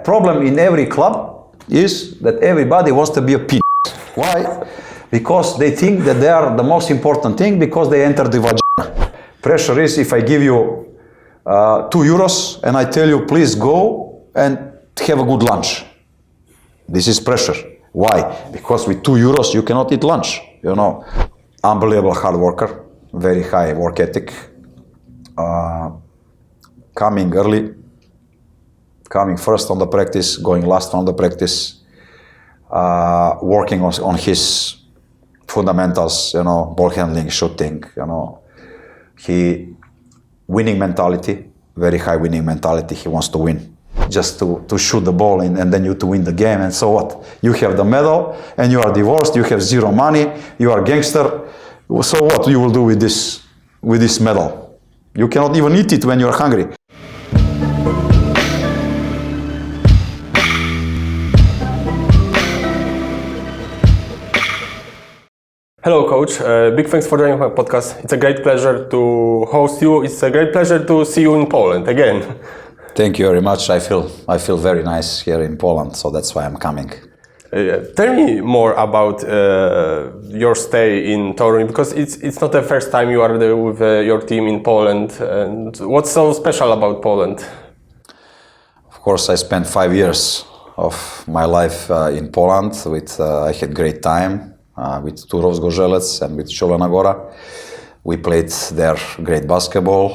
Problem in every club is that everybody wants to be a penis. Why? Because they think that they are the most important thing because they enter the vagina. Pressure is if I give you €2 and I tell you please go and have a good lunch. This is pressure. Why? Because with €2 you cannot eat lunch. You know, unbelievable hard worker, very high work ethic, coming early, coming first on the practice, going last on the practice, working on his fundamentals, you know, ball handling, shooting, you know. He winning mentality, very high winning mentality. He wants to win, just to shoot the ball in, and then you to win the game. And so what? You have the medal and you are divorced. You have zero money. You are a gangster. So what you will do with this medal? You cannot even eat it when you are hungry. Hello, Coach. Big thanks for joining my podcast. It's a great pleasure to host you. It's a great pleasure to see you in Poland again. Thank you very much. I feel very nice here in Poland, so that's why I'm coming. Tell me more about your stay in Toruń, because it's not the first time you are there with your team in Poland. And what's so special about Poland? Of course, I spent 5 years of my life in Poland. I had great time. With Turów Zgorzelec and with Zielona Góra. We played there great basketball.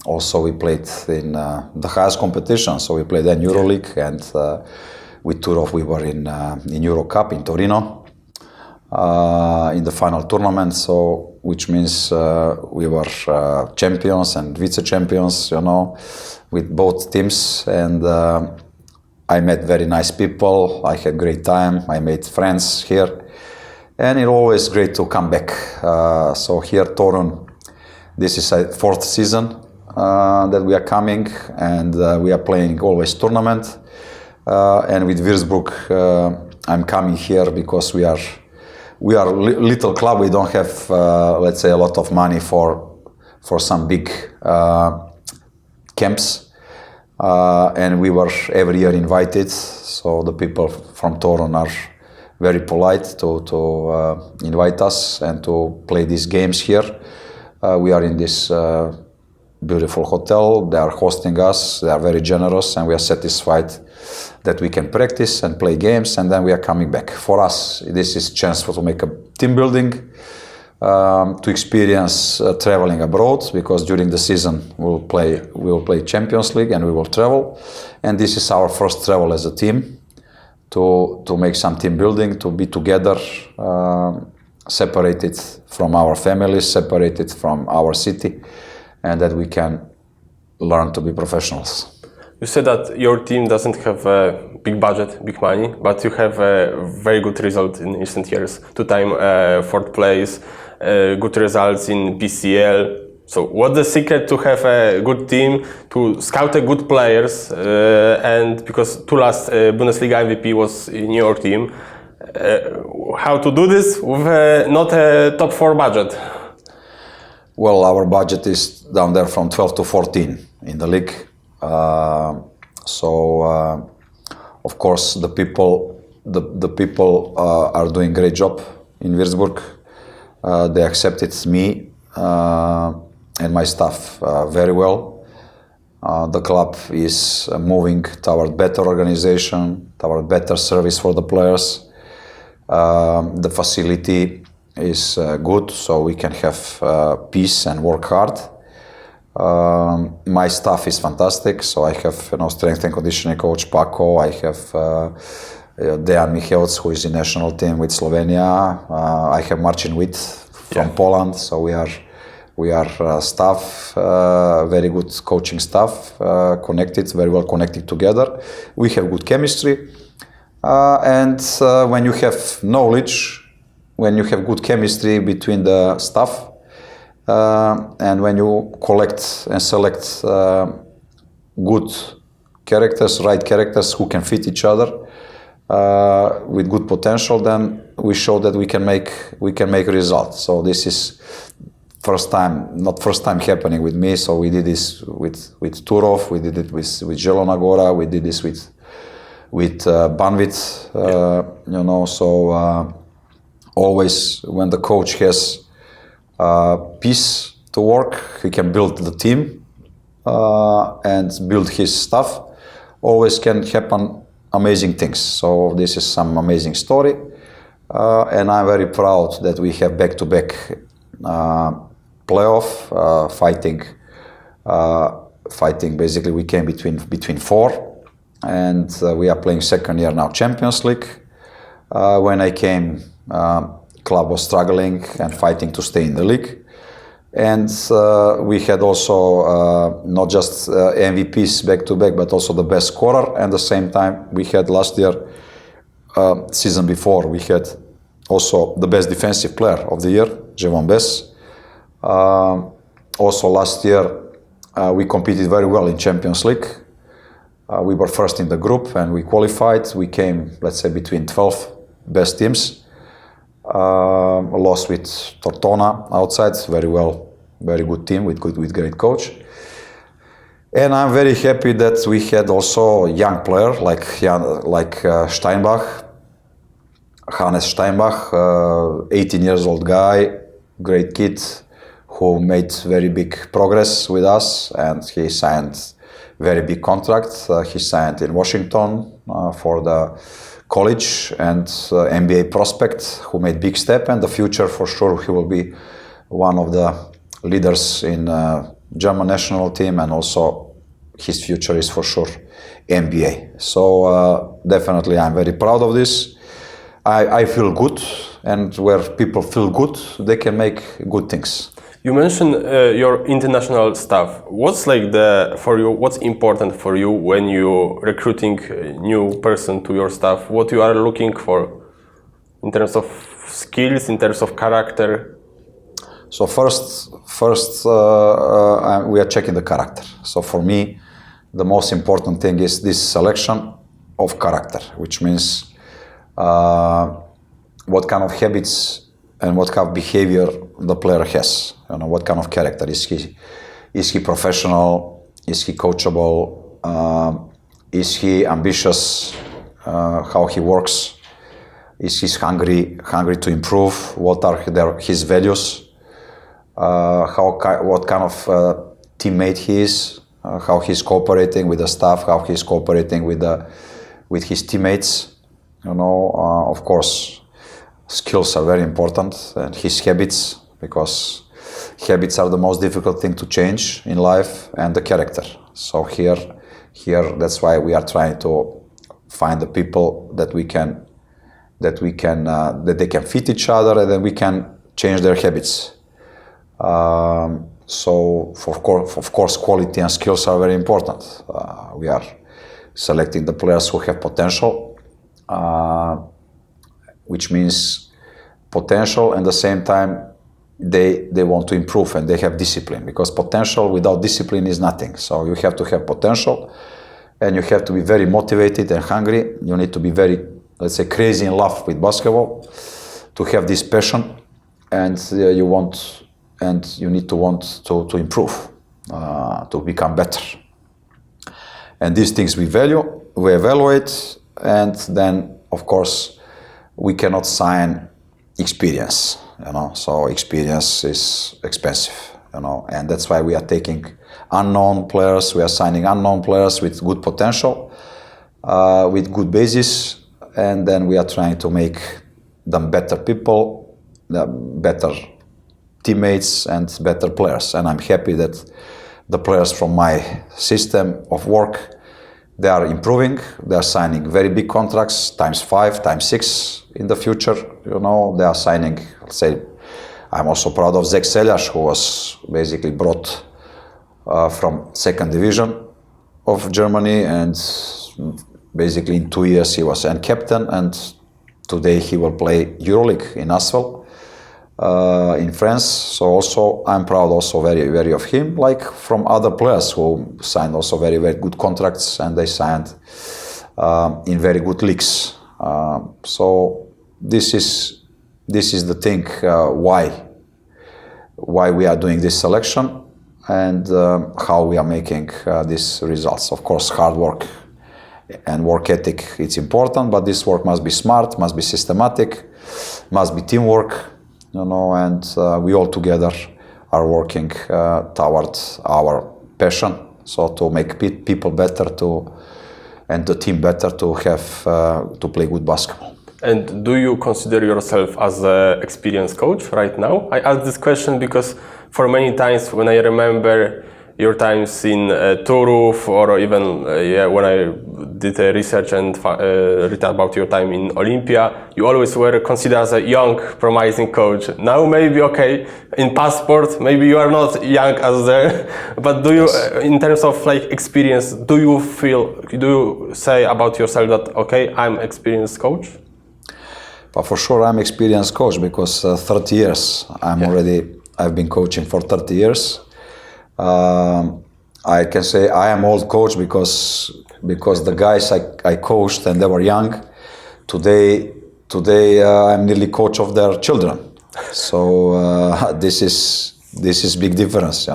Also we played in the highest competition, so we played in EuroLeague, and with Turów we were in Euro Cup in Torino in the final tournament, so which means we were champions and vice-champions, you know, with both teams, and I met very nice people. I had great time. I made friends here. And it's always great to come back. So here, Toruń, this is a 4th season that we are coming, and we are playing always tournament. And with Wurzburg, I'm coming here because we are little club. We don't have, let's say, a lot of money for some big camps. And we were every year invited. So the people from Toruń are very polite to invite us and to play these games here. We are in this beautiful hotel. They are hosting us. They are very generous, and we are satisfied that we can practice and play games, and then we are coming back. For us, this is a chance to make a team building, to experience traveling abroad, because during the season we will play Champions League and we will travel. And this is our first travel as a team. To make some team building, to be together, separated from our families, separated from our city, and that we can learn to be professionals. You said that your team doesn't have a big budget, big money, but you have a very good result in recent years. 2-time 4th place, good results in PCL. So what's the secret to have a good team, to scout a good players, and because 2 last Bundesliga MVP was in your team, how to do this with not a top 4 budget? Well, our budget is down there from 12 to 14 in the league. Of course, the people are doing great job in Wurzburg. They accepted me and my staff very well. The club is moving toward better organization, toward better service for the players. The facility is good, so we can have peace and work hard. My staff is fantastic, so I have strength and conditioning coach Paco. I have Dejan Michałc, who is in national team with Slovenia. I have Marcin Witt from Poland, so we are staff, very good coaching staff, connected, very well connected together. We have good chemistry, and when you have knowledge, when you have good chemistry between the staff, and when you collect and select good characters, right characters who can fit each other with good potential, then we show that we can make results. So this is first time happening with me. So we did this with Turov, we did it with Zielona Góra, we did this with Banvit, so always when the coach has piece to work, he can build the team and build his stuff. Always can happen amazing things. So this is some amazing story, and I'm very proud that we have back-to-back playoff fighting. Basically, we came between four. And we are playing second year now Champions League. When I came, club was struggling and fighting to stay in the league. And we had also not just MVPs back to back, but also the best scorer. And at the same time, we had last year, season before, we had also the best defensive player of the year, Javon Bess. Also last year, we competed very well in Champions League. We were first in the group and we qualified. We came, let's say, between 12 best teams. Lost with Tortona outside, very good team with great coach. And I'm very happy that we had also young player like Steinbach, Hannes Steinbach, 18 years old guy, great kid who made very big progress with us, and he signed very big contract. He signed in Washington for the college and NBA prospect who made big step, and the future for sure he will be one of the leaders in German national team, and also his future is for sure NBA. So definitely I'm very proud of this. I feel good, and where people feel good, they can make good things. You mentioned your international staff. What's what's important for you when you recruiting a new person to your staff? What you are looking for in terms of skills, in terms of character? So first we are checking the character. So for me, the most important thing is this selection of character, which means what kind of habits and what kind of behavior the player has. What kind of character is he? Is he professional? Is he coachable? Is he ambitious? How he works? Is he hungry to improve? What are his values? What kind of teammate he is? How he's cooperating with the staff? How he's cooperating with his teammates? Of course, skills are very important, and his habits, because habits are the most difficult thing to change in life, and the character. So here, that's why we are trying to find the people that they can fit each other, and then we can change their habits. So of course, quality and skills are very important. We are selecting the players who have potential, which means potential, and at the same time they want to improve and they have discipline, because potential without discipline is nothing. So you have to have potential, and you have to be very motivated and hungry. You need to be very, let's say, crazy in love with basketball to have this passion, and you need to want to improve, to become better. And these things we evaluate, and then of course we cannot sign experience, so experience is expensive, and that's why we are taking unknown players. We are signing unknown players with good potential, with good basis, and then we are trying to make them better people, better teammates, and better players. And I'm happy that the players from my system of work, they are improving. They are signing very big contracts, ×5, ×6 in the future. They are signing, let's say, I'm also proud of Zek Seljaš, who was basically brought from second division of Germany, and basically in 2 years he was captain, and today he will play EuroLeague in Asvel in France. So also I'm proud also very, very of him, like from other players who signed also very, very good contracts, and they signed in very good leagues. So this is the thing why we are doing this selection, and how we are making these results. Of course, hard work and work ethic, it's important, but this work must be smart, must be systematic, must be teamwork, and we all together are working towards our passion. So to make people better, and the team better to have to play good basketball. And do you consider yourself as an experienced coach right now? I ask this question because for many times when I remember your times in Turów, or even when I did research and read about your time in Olympia, you always were considered as a young, promising coach. Now maybe, okay, in passport, maybe you are not young as there, but do you, in terms of experience, do you say about yourself that, okay, I'm experienced coach? But for sure, I'm experienced coach because 30 years, I've been coaching for 30 years. I can say I am old coach because the guys I coached and they were young. Today I'm nearly coach of their children. So this is big difference,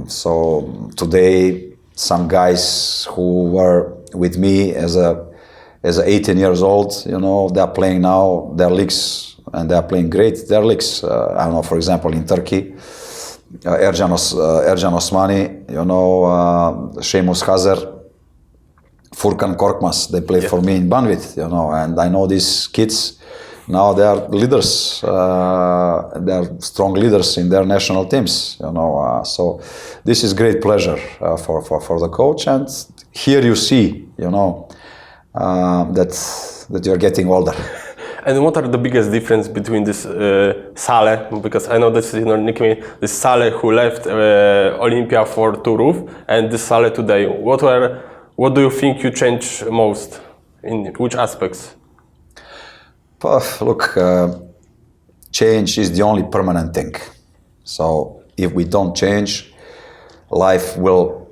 So today some guys who were with me as 18 years old, they are playing now their leagues and they are playing great. Their leagues, I don't know, for example, in Turkey. Ercan Osmani, Seamus Hazer, Furkan Korkmaz, they played for me in Banvit, and I know these kids, now they are leaders, they are strong leaders in their national teams, so this is great pleasure for the coach, and here you see, that you're getting older. And what are the biggest difference between this Sale, because I know this is nickname, this Sale who left Olympia for Turów, and this Sale today? What do you think you change most? In which aspects? Look, change is the only permanent thing. So if we don't change, life will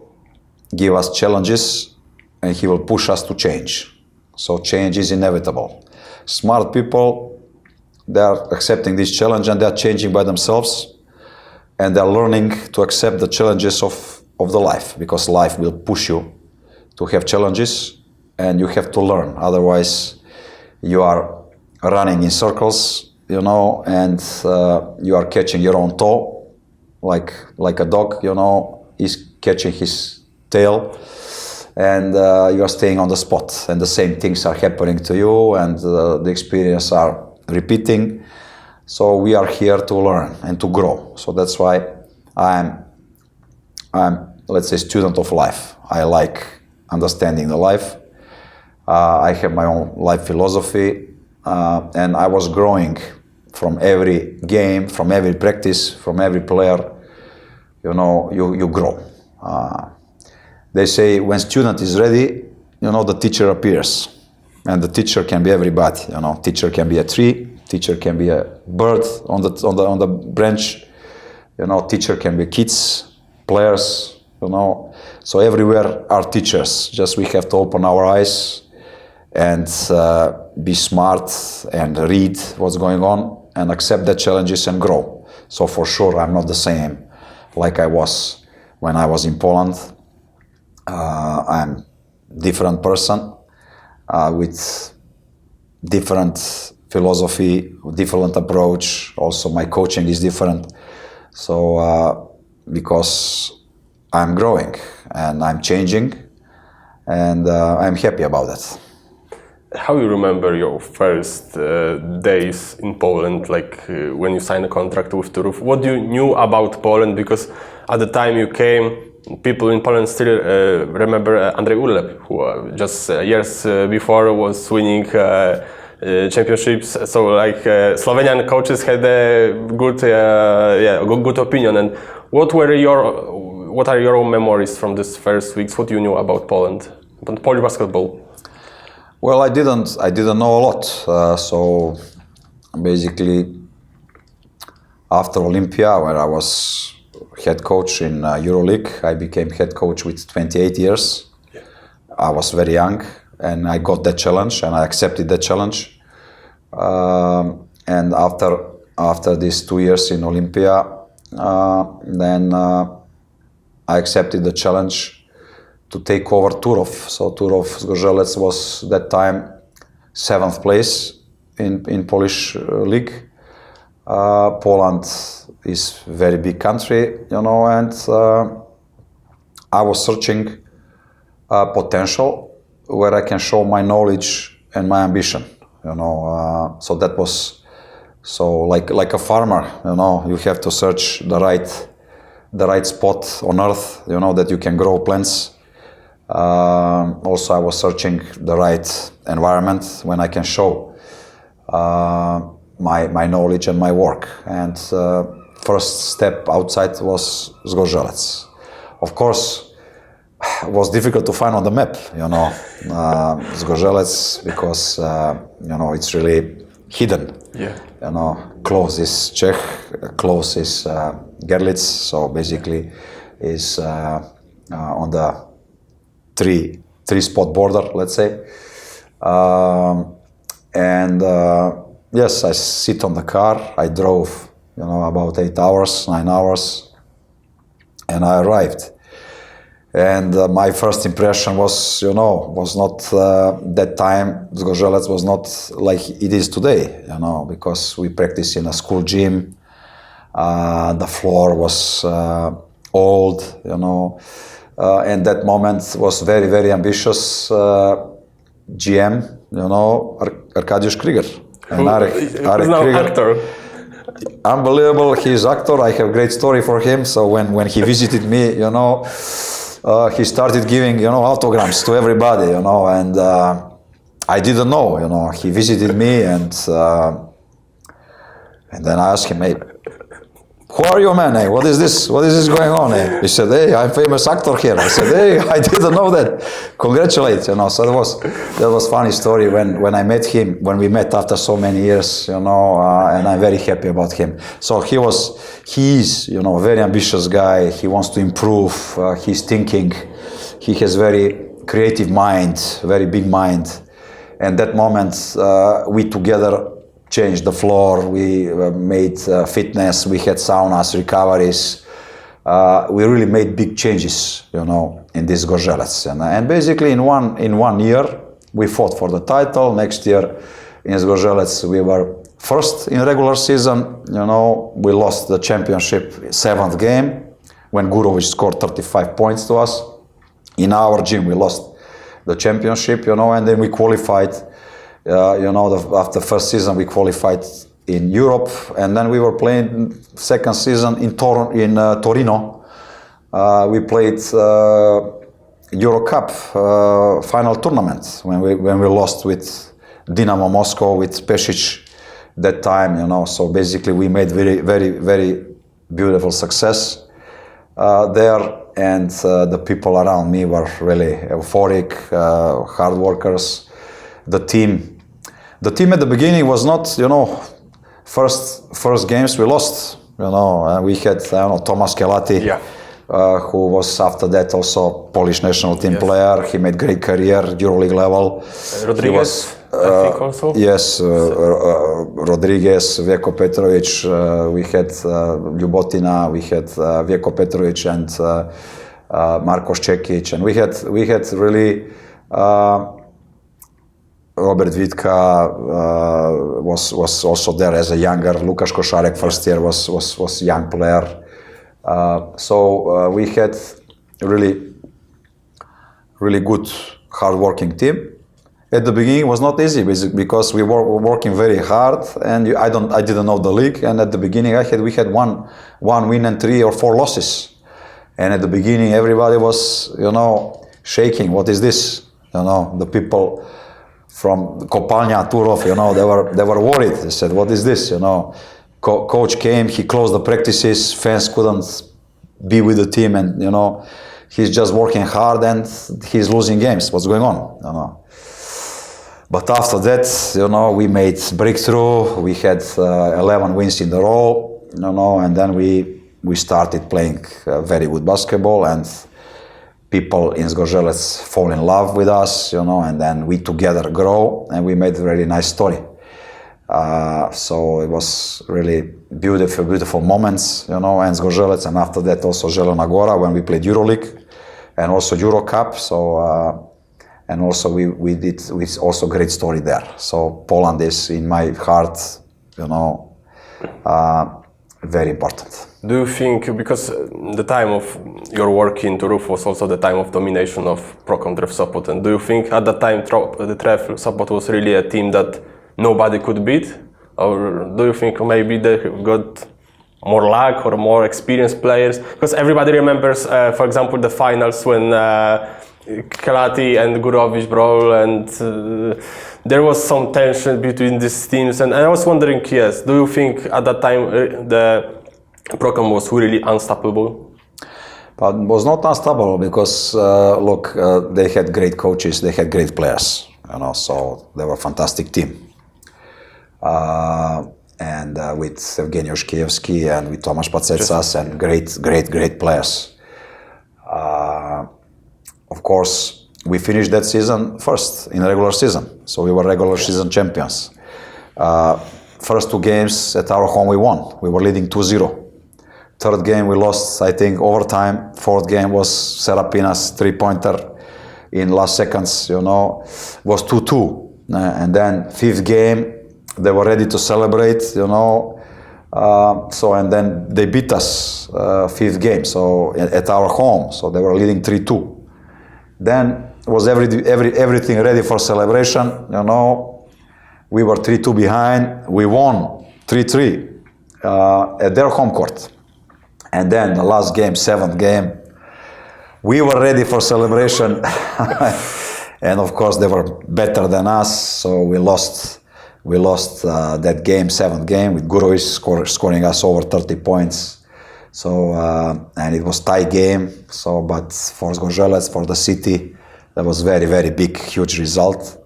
give us challenges, and he will push us to change. So change is inevitable. Smart people, they are accepting this challenge and they are changing by themselves, and they are learning to accept the challenges of the life, because life will push you to have challenges and you have to learn. Otherwise, you are running in circles, and you are catching your own toe, like a dog, is catching his tail. And you are staying on the spot, and the same things are happening to you, and the experience are repeating. So we are here to learn and to grow. So that's why I'm let's say, student of life. I like understanding the life. I have my own life philosophy, and I was growing from every game, from every practice, from every player. You grow. They say when student is ready, the teacher appears, and the teacher can be everybody. Teacher can be a tree, teacher can be a bird on the branch. Teacher can be kids, players. So everywhere are teachers. Just we have to open our eyes and be smart and read what's going on and accept the challenges and grow. So for sure, I'm not the same like I was when I was in Poland. I'm different person with different philosophy, different approach. Also, my coaching is different. So because I'm growing and I'm changing, and I'm happy about that. How you remember your first days in Poland, when you signed a contract with Turów? What you knew about Poland? Because at the time you came, people in Poland still remember Andrzej Urlep, who just years before was winning championships. So Slovenian coaches had a good opinion. And what are your own memories from these first weeks? What you knew about Poland, about Polish basketball? Well, I didn't know a lot. So basically, after Olympia, where I was head coach in EuroLeague, I became head coach with 28 years. Yeah. I was very young, and I got that challenge, and I accepted that challenge. And after after these 2 years in Olympia, then I accepted the challenge to take over Turów. So Turów Zgorzelec was that time 7th place in Polish league. Poland is very big country, and I was searching potential where I can show my knowledge and my ambition, so that was like a farmer, you have to search the right spot on earth, that you can grow plants. Also, I was searching the right environment when I can show my knowledge and my work. And first step outside was Zgorzelec. Of course, it was difficult to find on the map, Zgorzelec, because it's really hidden. Yeah. Close is Czech, close is Gerlitz, so basically is on the three spot border, let's say. Yes, I sit on the car. I drove, about 9 hours, and I arrived. And my first impression was, was not that time. Zgorzelec was not like it is today, because we practiced in a school gym. The floor was old, and that moment was very, very ambitious. GM, Arkadiusz Krieger. And Arek now Krieger, actor. Unbelievable, he's actor. I have a great story for him. So when he visited me, he started giving, autograms to everybody, and I didn't know, he visited me and then I asked him, hey, who are you, man? Hey, what is this going on? Hey? He said, hey, I'm famous actor here. I said, hey, I didn't know that. Congratulate, So that was funny story when I met him, when we met after so many years, and I'm very happy about him. So he is, a very ambitious guy. He wants to improve. He's thinking. He has very creative mind, very big mind. And that moment, we together changed the floor, we made fitness, we had saunas, recoveries. We really made big changes, in this Zgorzelec. And basically in one year, we fought for the title. Next year in Zgorzelec, we were first in regular season. We lost the championship 7th game when Gurovic scored 35 points to us. In our gym, we lost the championship, and then we qualified. After first season we qualified in Europe, and then we were playing second season in Torino. We played Euro Cup final tournament when we lost with Dynamo Moscow with Pešić that time. So basically we made very, very, very beautiful success there, and the people around me were really euphoric, hard workers. The team at the beginning was not, first games we lost, we had, Tomas Kelati, who was after that also Polish national team player. He made great career, EuroLeague level. Rodriguez, I think also? Yes, Rodriguez, Vjeko Petrovic, we had Ljubotina, we had Vjeko Petrovic and Markos Čekić, and we had really Robert Vitka was also there as a younger. Lukas Košarek first year was young player. So we had really good, hard-working team. At the beginning, it was not easy because we were working very hard, and I didn't know the league. And at the beginning, we had one win and 3 or 4 losses. And at the beginning, everybody was shaking. What is this? The people from Kopalnia, Turów, they were worried. They said, what is this? Coach came, he closed the practices, fans couldn't be with the team, and he's just working hard and he's losing games. What's going on? But after that, we made breakthrough. We had 11 wins in a row, and then we started playing very good basketball, and people in Zgorzelec fall in love with us, and then we together grow, and we made a very nice story. So it was really beautiful moments, and Zgorzelec, and after that also Zielona Góra when we played EuroLeague and also Euro Cup. So and also we also great story there. So Poland is in my heart, very important. Do you think, because the time of your work in Turów was also the time of domination of Procon Tref Sopot, and do you think at that time the Tref Sopot was really a team that nobody could beat? Or do you think maybe they got more luck or more experienced players? Because everybody remembers, for example, the finals when Kelati and Gurowicz brawl, and there was some tension between these teams. And I was wondering, do you think at that time the Procon was really unstoppable? But it was not unstoppable because, they had great coaches, they had great players, so they were a fantastic team. And with Evgeny Oshkievsky and with Tomasz Pacecas and great players. Of course, we finished that season first in regular season, so we were regular season champions. First 2 games at our home we won. We were leading 2-0. Third game we lost, I think, overtime. Fourth game was Serapinas 3-pointer in last seconds, was 2-2. And then fifth game, they were ready to celebrate, and then they beat us fifth game, so at our home, so they were leading 3-2. Then was everything ready for celebration, We were 3-2 behind, we won 3-3 at their home court. And then the last game, 7th game, we were ready for celebration. And of course they were better than us, so we lost that game, 7th game, with Gurowicz scoring us over 30 points. So, and it was tie game. So, but for Zgorzelec, for the city, that was very big, huge result.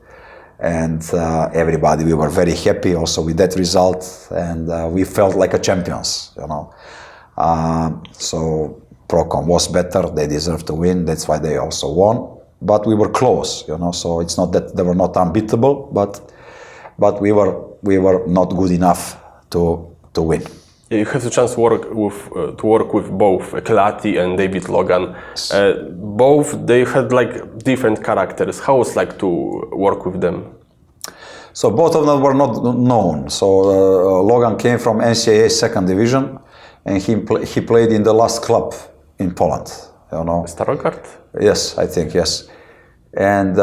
And we were very happy also with that result. And we felt like a champions, So Procon was better, they deserved to win, that's why they also won. But we were close, so it's not that they were not unbeatable, but we were not good enough to win. You have the chance to work with both Kelati and David Logan. Both they had like different characters. How was it like to work with them? So both of them were not known. So Logan came from NCAA 2nd division, and he played in the last club in Poland. Starogard? Yes, I think yes. And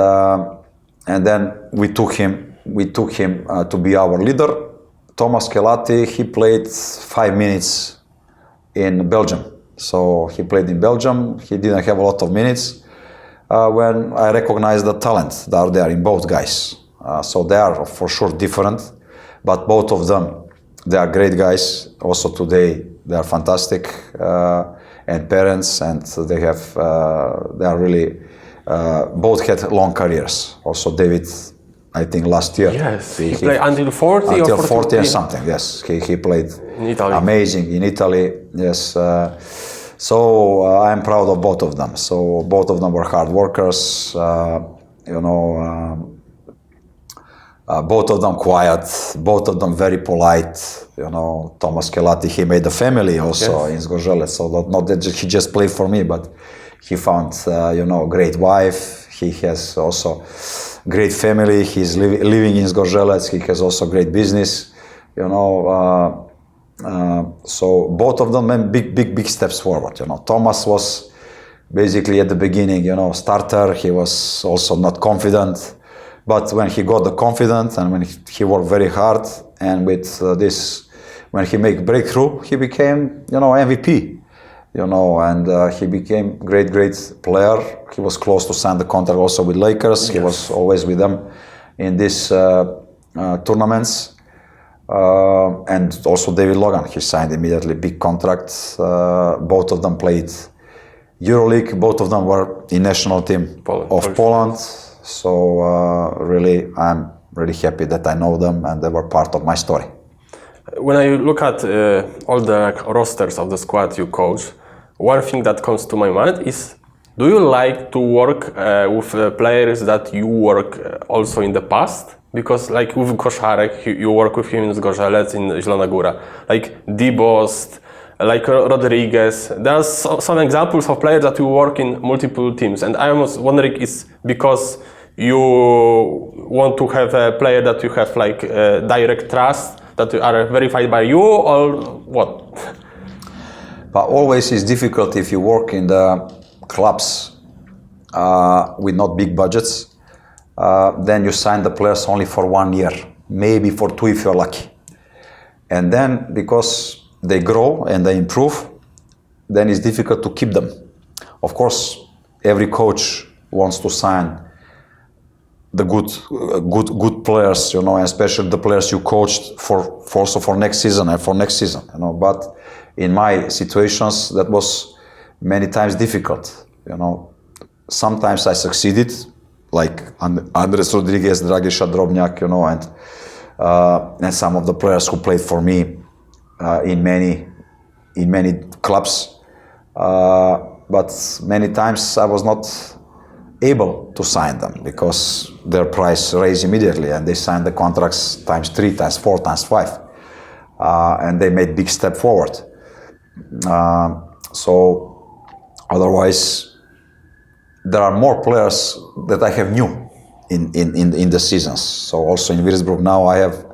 then we took him to be our leader. Thomas Kelati, he played 5 minutes in Belgium. So he played in Belgium. He didn't have a lot of minutes. When I recognized the talent that are there in both guys. So they are for sure different, but both of them, they are great guys. Also today, they are fantastic and parents, and they are really, both had long careers. Also David, I think last year. Yes, he played until 40 until or 40 and something, yes. He played in Italy. Amazing in Italy, yes. So I'm proud of both of them. So both of them were hard workers, both of them quiet, both of them very polite. Thomas Kelati, he made a family also in Zgorzelec. So not that he just played for me, but he found, great wife. He has also great family. He's living in Zgorzelec. He has also great business. So both of them made big steps forward. Thomas was basically at the beginning, starter. He was also not confident, but when he got the confidence and when he worked very hard, and with when he made breakthrough, he became, MVP. And he became great player. He was close to sign the contract also with Lakers. Yes. He was always with them in these tournaments. And also David Logan, he signed immediately big contracts. Both of them played EuroLeague. Both of them were in national team of Poland. So really, I'm really happy that I know them and they were part of my story. When I look at all the rosters of the squad you coach, one thing that comes to my mind is Do you like to work with players that you work also in the past? Because like with Koszarek, you work with him in Zgorzelec, in Zielona Góra. Like Dibost, like Rodriguez. There are some examples of players that you work in multiple teams. And I was wondering, is because you want to have a player that you have like direct trust, that are verified by you, or what? But always is difficult if you work in the clubs with not big budgets. Then you sign the players only for 1 year, maybe for 2 if you're lucky. And then because they grow and they improve, then it's difficult to keep them. Of course, every coach wants to sign the good players, you know, and especially the players you coached for next season and for next season, you know. But in my situations, that was many times difficult, you know. Sometimes I succeeded, like Andres Rodriguez, Dragiša Drobnjak, you know, and some of the players who played for me in many clubs. But many times I was not able to sign them because their price raised immediately, and they signed the contracts times 3, times 4, times 5, and they made big step forward. So otherwise, there are more players that I have new in the seasons. So also in Wurzburg now I have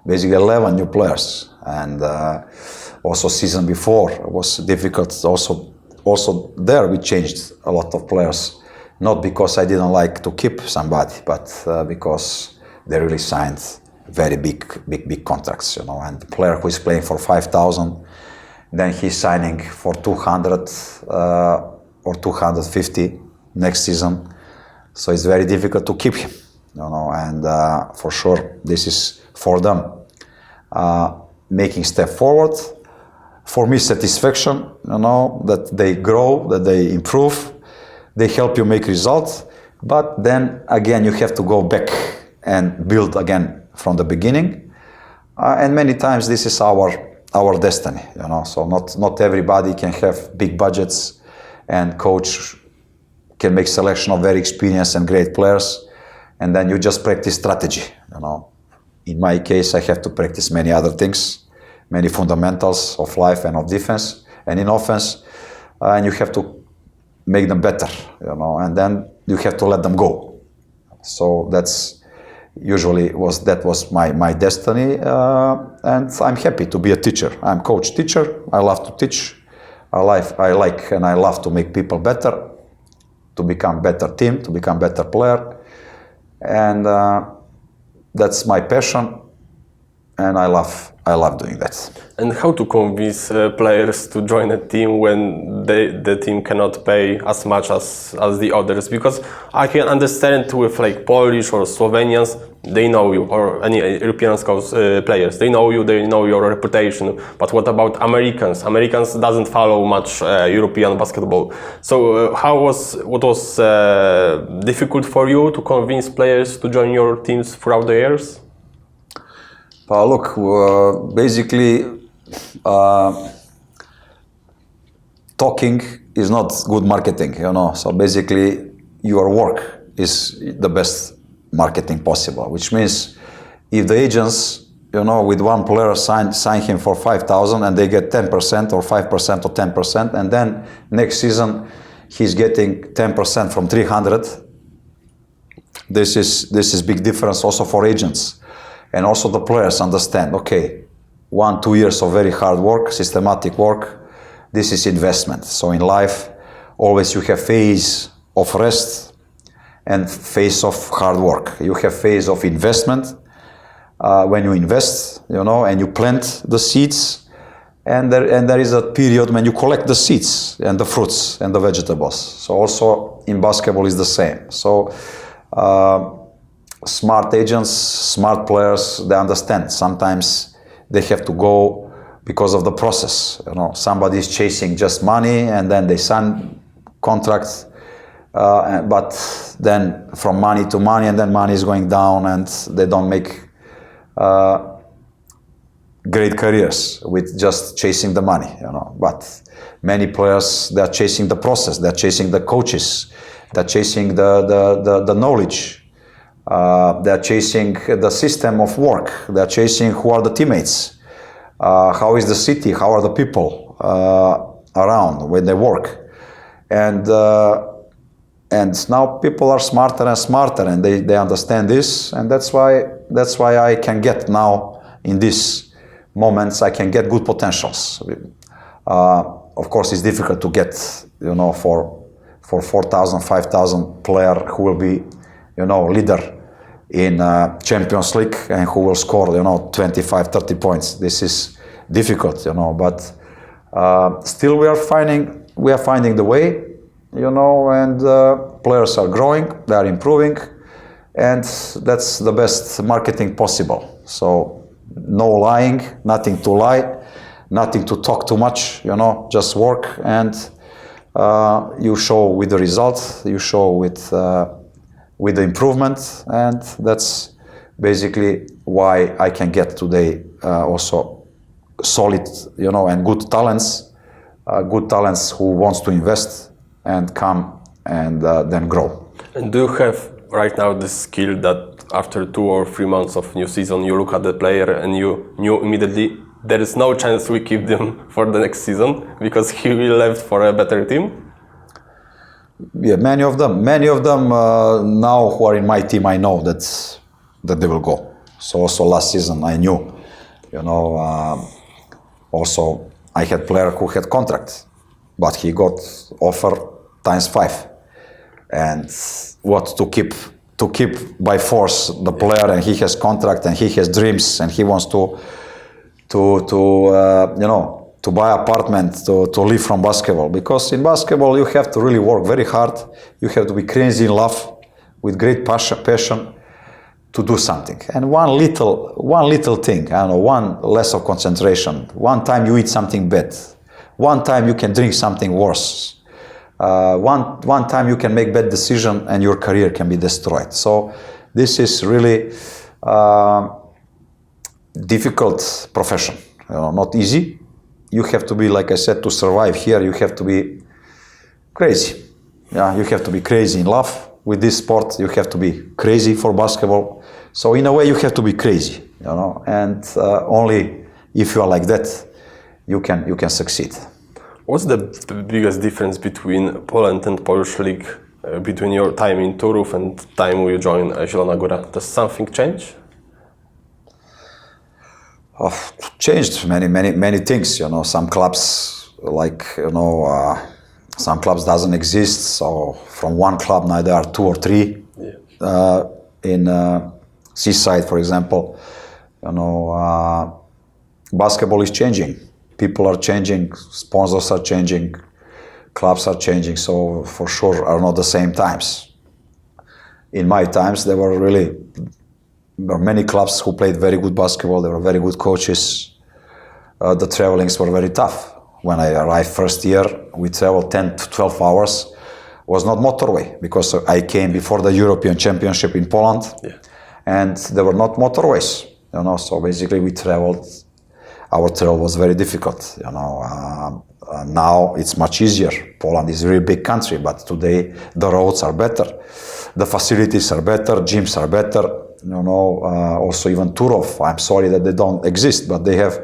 basically 11 new players, and also season before was difficult. Also there we changed a lot of players, not because I didn't like to keep somebody, but because they really signed very big contracts, you know. And the player who is playing for 5,000, then he's signing for 200 or 250 next season. So it's very difficult to keep him, you know. And for sure, this is for them making step forward. For me, satisfaction, you know, that they grow, that they improve. They help you make results, but then again you have to go back and build again from the beginning. And many times this is our destiny, you know. So not everybody can have big budgets, and coach can make selection of very experienced and great players, and then you just practice strategy, you know. In my case, I have to practice many other things, many fundamentals of life and of defense and in offense, and you have to make them better, you know, and then you have to let them go. So that's usually was my destiny, and I'm happy to be a teacher. I'm coach teacher. I love to teach. I like and I love to make people better, to become better team, to become better player, and that's my passion, and I love doing that. And how to convince players to join a team when the team cannot pay as much as the others? Because I can understand with like Polish or Slovenians, they know you, or any European players, they know you, they know your reputation. But what about Americans? Americans doesn't follow much European basketball. So what was difficult for you to convince players to join your teams throughout the years? Look, basically, talking is not good marketing, you know. So basically, your work is the best marketing possible. Which means, if the agents, you know, with one player sign him for 5,000 and they get 10% or 5% or 10%, and then next season he's getting 10% from 300. This is big difference also for agents. And also the players understand, okay, 1-2 years of very hard work, systematic work, this is investment. So in life, always you have phase of rest and phase of hard work. You have phase of investment, when you invest, you know, and you plant the seeds, and there is a period when you collect the seeds and the fruits and the vegetables. So also in basketball is the same. So smart agents, smart players, they understand. Sometimes they have to go because of the process. You know, somebody is chasing just money, and then they sign contracts, but then from money to money, and then money is going down, and they don't make great careers with just chasing the money, But many players, they're chasing the process, they're chasing the coaches, they're chasing the knowledge, they're chasing the system of work, they're chasing who are the teammates, how is the city, how are the people around when they work. And now people are smarter and smarter, and they understand this, and that's why I can get now in these moments, I can get good potentials. Of course, it's difficult to get, for 4,000, 5,000 player who will be, leader in Champions League and who will score, 25, 30 points. This is difficult, but still we are finding the way, and players are growing, they are improving, and that's the best marketing possible. So no lying, nothing to lie, nothing to talk too much, just work, and you show with the results, you show with the improvement, and that's basically why I can get today also solid, and good talents who wants to invest and come and then grow. And do you have right now the skill that after 2 or 3 months of new season, you look at the player and you knew immediately there is no chance we keep them for the next season because he will left for a better team? Yeah, many of them now who are in my team, I know that they will go. So also last season I knew, also I had player who had contract, but he got offer times 5. And what to keep by force the player, and he has contract and he has dreams and he wants to buy apartment to live from basketball, because in basketball you have to really work very hard, you have to be crazy in love with great passion to do something. And one little thing, one less of concentration, one time you eat something bad, one time you can drink something worse, one time you can make bad decision and your career can be destroyed. So this is really difficult profession, not easy. You have to be, like I said, to survive here, you have to be crazy. Yeah, you have to be crazy in love with this sport, you have to be crazy for basketball. So in a way you have to be crazy, and only if you are like that, you can succeed. What's the biggest difference between Poland and Polish League, between your time in Turów and time you joined Zielona Góra? Does something change? Changed many things. Some clubs some clubs doesn't exist. So from one club now there are 2 or 3. Yeah. In Seaside, for example, basketball is changing. People are changing, sponsors are changing, clubs are changing, so for sure are not the same times. In my times, there were many clubs who played very good basketball, there were very good coaches. The travelings were very tough. When I arrived first year, we traveled 10 to 12 hours. It was not motorway, because I came before the European Championship in Poland, and there were not motorways, so basically we traveled. Our travel was very difficult, now it's much easier. Poland is a really big country, but today the roads are better, the facilities are better, gyms are better, also even Turów, I'm sorry that they don't exist, but they have,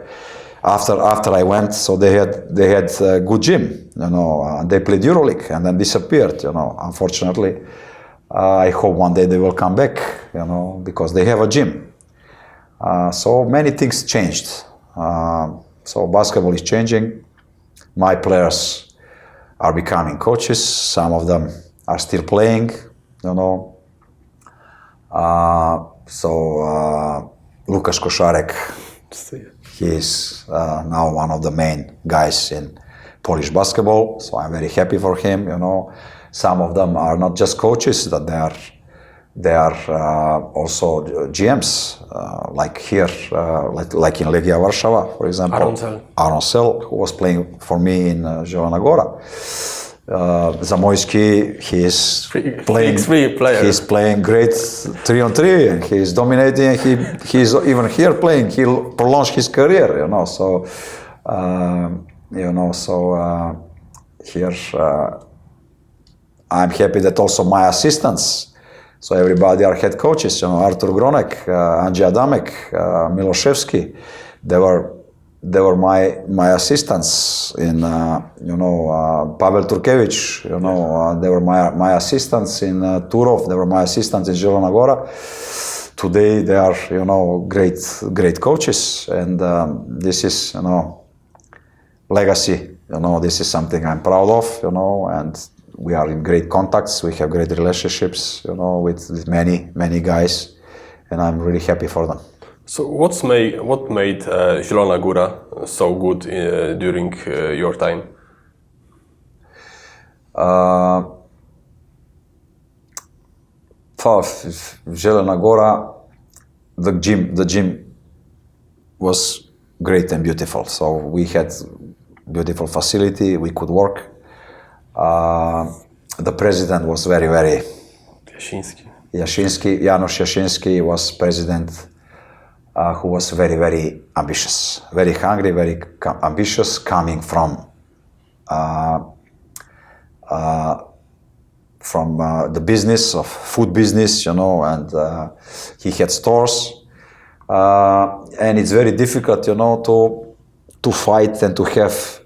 after I went, so they had a good gym, and they played EuroLeague and then disappeared, unfortunately. I hope one day they will come back, because they have a gym. So many things changed. So basketball is changing. My players are becoming coaches. Some of them are still playing, Lukas Koszarek, he is now one of the main guys in Polish basketball. So I'm very happy for him. Some of them are not just coaches; that they are also GMs, like here, like in Legia Warszawa, for example. Aaron Sel, who was playing for me in Zielona Góra. Zamoyski, he's playing great 3-on-3, and he's dominating. He's even here playing. He'll prolong his career, you know. So, here I'm happy that also my assistants. So everybody are head coaches. You know, Artur Gronek, Andrzej Adamek, Miloszewski. They were my assistants in, Pavel Turkevich, they were my assistants in Turov, they were my assistants in Zielona Góra. Today they are, great coaches, and this is, legacy, this is something I'm proud of, and we are in great contacts, we have great relationships, with many guys, and I'm really happy for them. So what made Zielona Góra so good during your time? For Zielona Góra, the gym was great and beautiful. So we had beautiful facility, we could work. The president was very Janusz Jashiński was president. Who was very ambitious, very hungry, very ambitious, coming from the business of food business, and he had stores, and it's very difficult, to fight and to have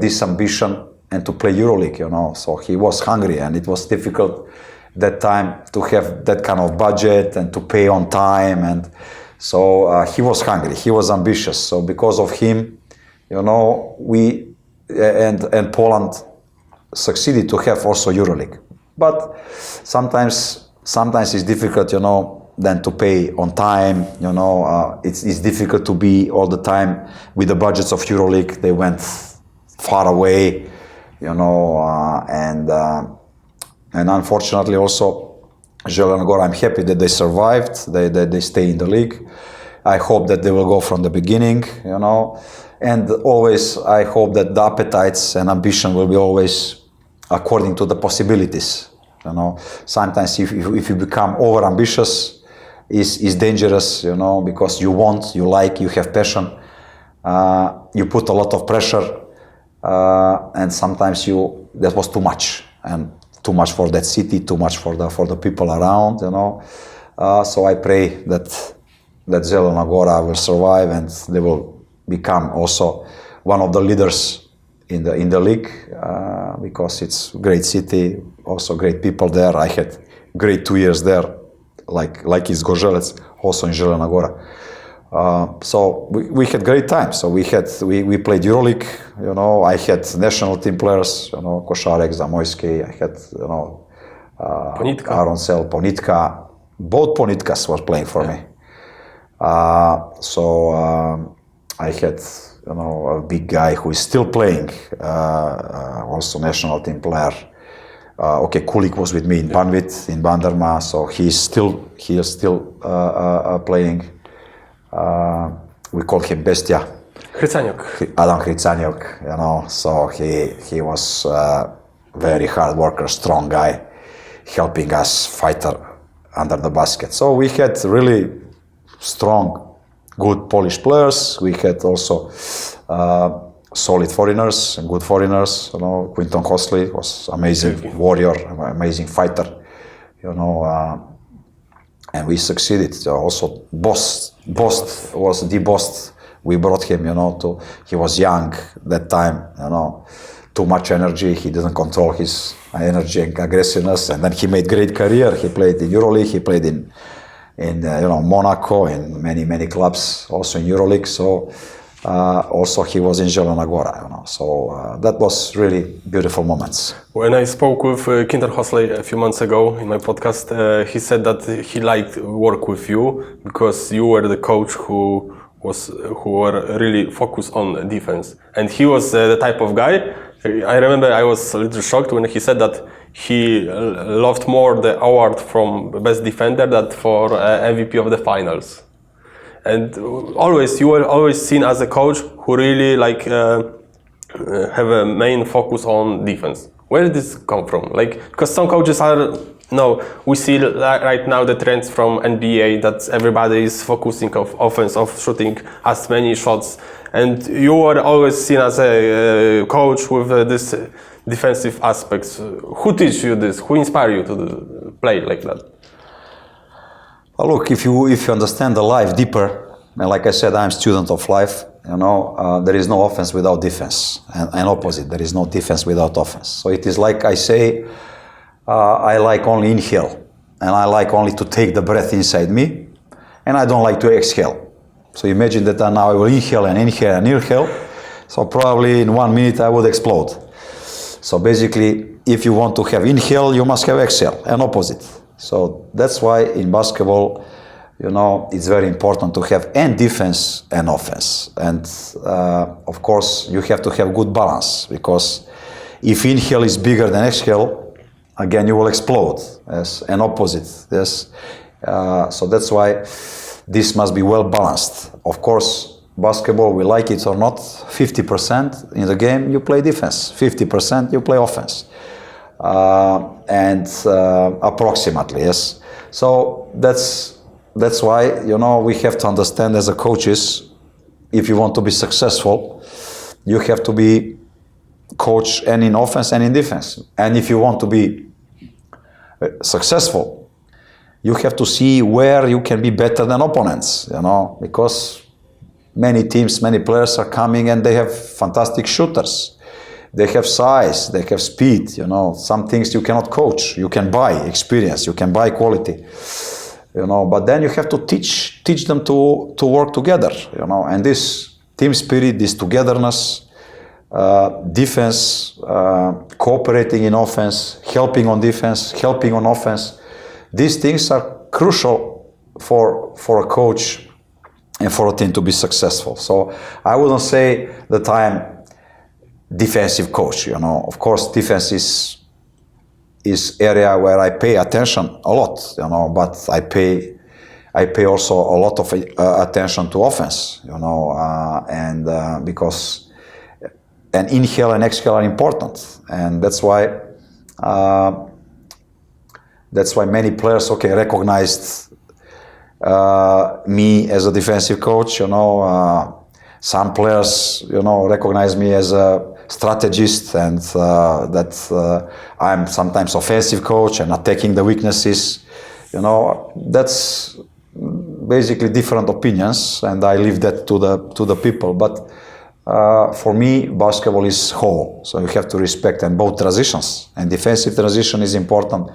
this ambition and to play EuroLeague, So he was hungry, and it was difficult that time to have that kind of budget and to pay on time, and so he was hungry, he was ambitious. So because of him, we and Poland succeeded to have also EuroLeague. But sometimes it's difficult, than to pay on time. It's difficult to be all the time with the budgets of EuroLeague. They went far away, and unfortunately also Zielona Góra, I'm happy that they survived, they stay in the league. I hope that they will go from the beginning, and always I hope that the appetites and ambition will be always according to the possibilities. Sometimes if you become over ambitious, is dangerous, because you want, you like, you have passion, you put a lot of pressure, and sometimes that was too much, and too much for that city, too much for the people around, So I pray that Zielona Góra will survive and they will become also one of the leaders in the league, because it's a great city, also great people there. I had great 2 years there, like in Zgorzelec, also in Zielona Góra. So we had great time. So we played EuroLeague. I had national team players. Koszarek, Zamoyski. I had Ponitka. Aaron Sel, Ponitka. Both Ponitkas was playing for me. I had a big guy who is still playing. Also national team player. Kulik was with me in Banvit, in Bandarma. So he is still playing. We call him Bestia. Adam Hrycaniuk, so he was very hard worker, strong guy, helping us fighter under the basket. So we had really strong, good Polish players. We had also solid foreigners and good foreigners. Quinton Hosley was amazing warrior, amazing fighter. And we succeeded. So also Bost was the Bost. We brought him, he was young that time, too much energy. He didn't control his energy and aggressiveness. And then he made great career. He played in EuroLeague. He played in Monaco, in many clubs, also in EuroLeague. So also he was in Zielona Góra, So that was really beautiful moments. When I spoke with Quinton Hosley a few months ago in my podcast, he said that he liked work with you because you were the coach who were really focused on defense, and he was the type of guy. I remember I was a little shocked when he said that he loved more the award from best defender than for MVP of the finals. And you were always seen as a coach who really have a main focus on defense. Where did this come from? Like, because some coaches are, we see right now the trends from NBA that everybody is focusing on offense, of shooting as many shots. And you were always seen as a coach with this defensive aspects. Who teach you this? Who inspire you to play like that? Well, look, if you understand the life deeper, and like I said, I'm a student of life. There is no offense without defense, and opposite. There is no defense without offense. So it is like I say, I like only inhale, and I like only to take the breath inside me, and I don't like to exhale. So imagine that now I will inhale and inhale and inhale. So probably in 1 minute I would explode. So basically, if you want to have inhale, you must have exhale, and opposite. So that's why in basketball, it's very important to have and defense and offense. And of course, you have to have good balance, because if inhale is bigger than exhale, again, you will explode, yes, and opposite, yes. So that's why this must be well balanced. Of course, basketball, we like it or not, 50% in the game you play defense, 50% you play offense. Approximately, yes. So that's why, we have to understand as a coaches, if you want to be successful, you have to be coach and in offense and in defense. And if you want to be successful, you have to see where you can be better than opponents, because many teams, many players are coming and they have fantastic shooters. They have size, they have speed, some things you cannot coach. You can buy experience, you can buy quality. But then you have to teach them to work together, and this team spirit, this togetherness, defense, cooperating in offense, helping on defense, helping on offense. These things are crucial for a coach and for a team to be successful. So I wouldn't say that I'm defensive coach, Of course, defense is area where I pay attention a lot, but I pay also a lot of attention to offense, because inhale and exhale are important, and that's why many players recognized me as a defensive coach. Some players recognize me as a strategist, and that I'm sometimes offensive coach and attacking the weaknesses. That's basically different opinions, and I leave that to the people. But for me, basketball is whole, so you have to respect and both transitions. And defensive transition is important,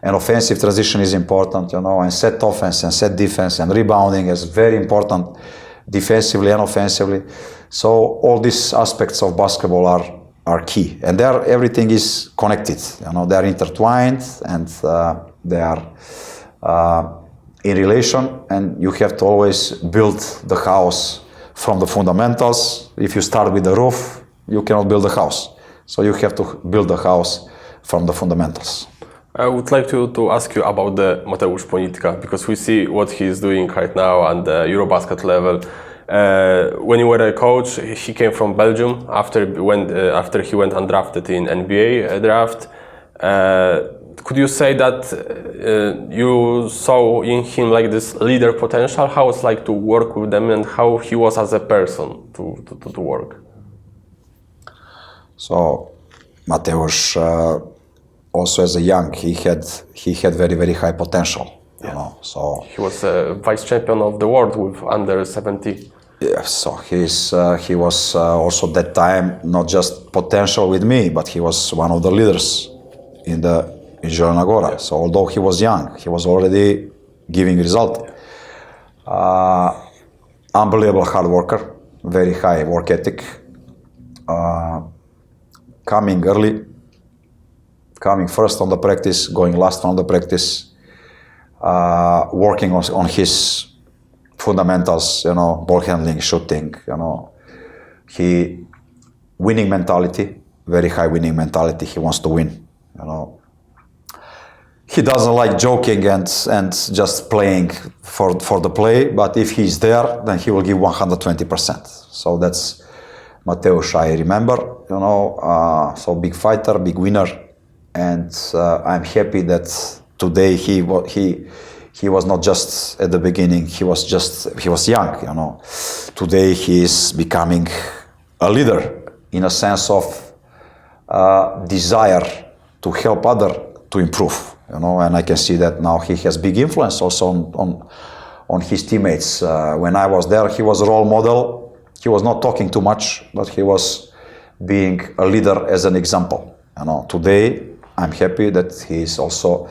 and offensive transition is important. And set offense and set defense and rebounding is very important, defensively and offensively. So all these aspects of basketball are key, and everything is connected. They are intertwined, and they are in relation. And you have to always build the house from the fundamentals. If you start with the roof, you cannot build a house. So you have to build the house from the fundamentals. I would like to ask you about the Mateusz Ponitka, because we see what he is doing right now on the Eurobasket level. When you were a coach, he came from Belgium after he went undrafted in NBA draft. Could you say that you saw in him like this leader potential? How it's like to work with them, and how he was as a person to work? So Mateusz, also as a young, he had very, very high potential. So he was a vice champion of the world with under 70. Yeah, so he was also that time not just potential with me, but he was one of the leaders in Zielona Góra. Yeah. So although he was young, he was already giving result. Unbelievable hard worker, very high work ethic. Coming early, coming first on the practice, going last on the practice, working on his fundamentals, ball handling, shooting, he winning mentality, very high winning mentality. He wants to win, He doesn't like joking and just playing for the play, but if he's there, then he will give 120%. So Mateusz, I remember, so big fighter, big winner, and I'm happy that today he was not just at the beginning. He was young, Today he is becoming a leader in a sense of desire to help other to improve, and I can see that now he has big influence also on his teammates. When I was there, he was a role model. He was not talking too much, but he was being a leader as an example. Today I'm happy that he is also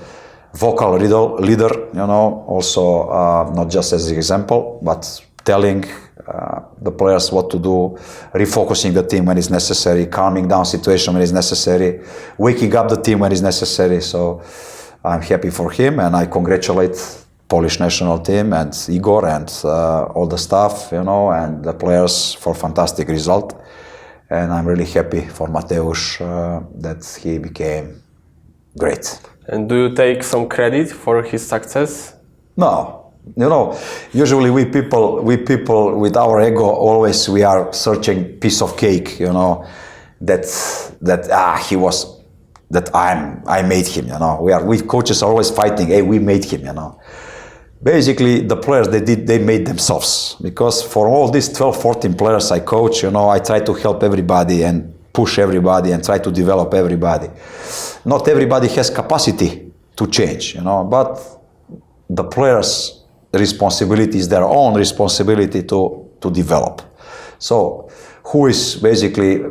vocal leader, also not just as an example, but telling the players what to do, refocusing the team when it's necessary, calming down situation when it's necessary, waking up the team when it's necessary. So I'm happy for him, and I congratulate Polish national team and Igor and all the staff, and the players for fantastic result. And I'm really happy for Mateusz that he became great. And do you take some credit for his success? No. Usually we people with our ego always we are searching piece of cake, I made him, we coaches are always fighting, hey, we made him, Basically, the players, they made themselves, because for all these 12, 14 players I coach, I try to help everybody and push everybody and try to develop everybody. Not everybody has capacity to change, but the players' responsibility is their own responsibility to develop. So, who is basically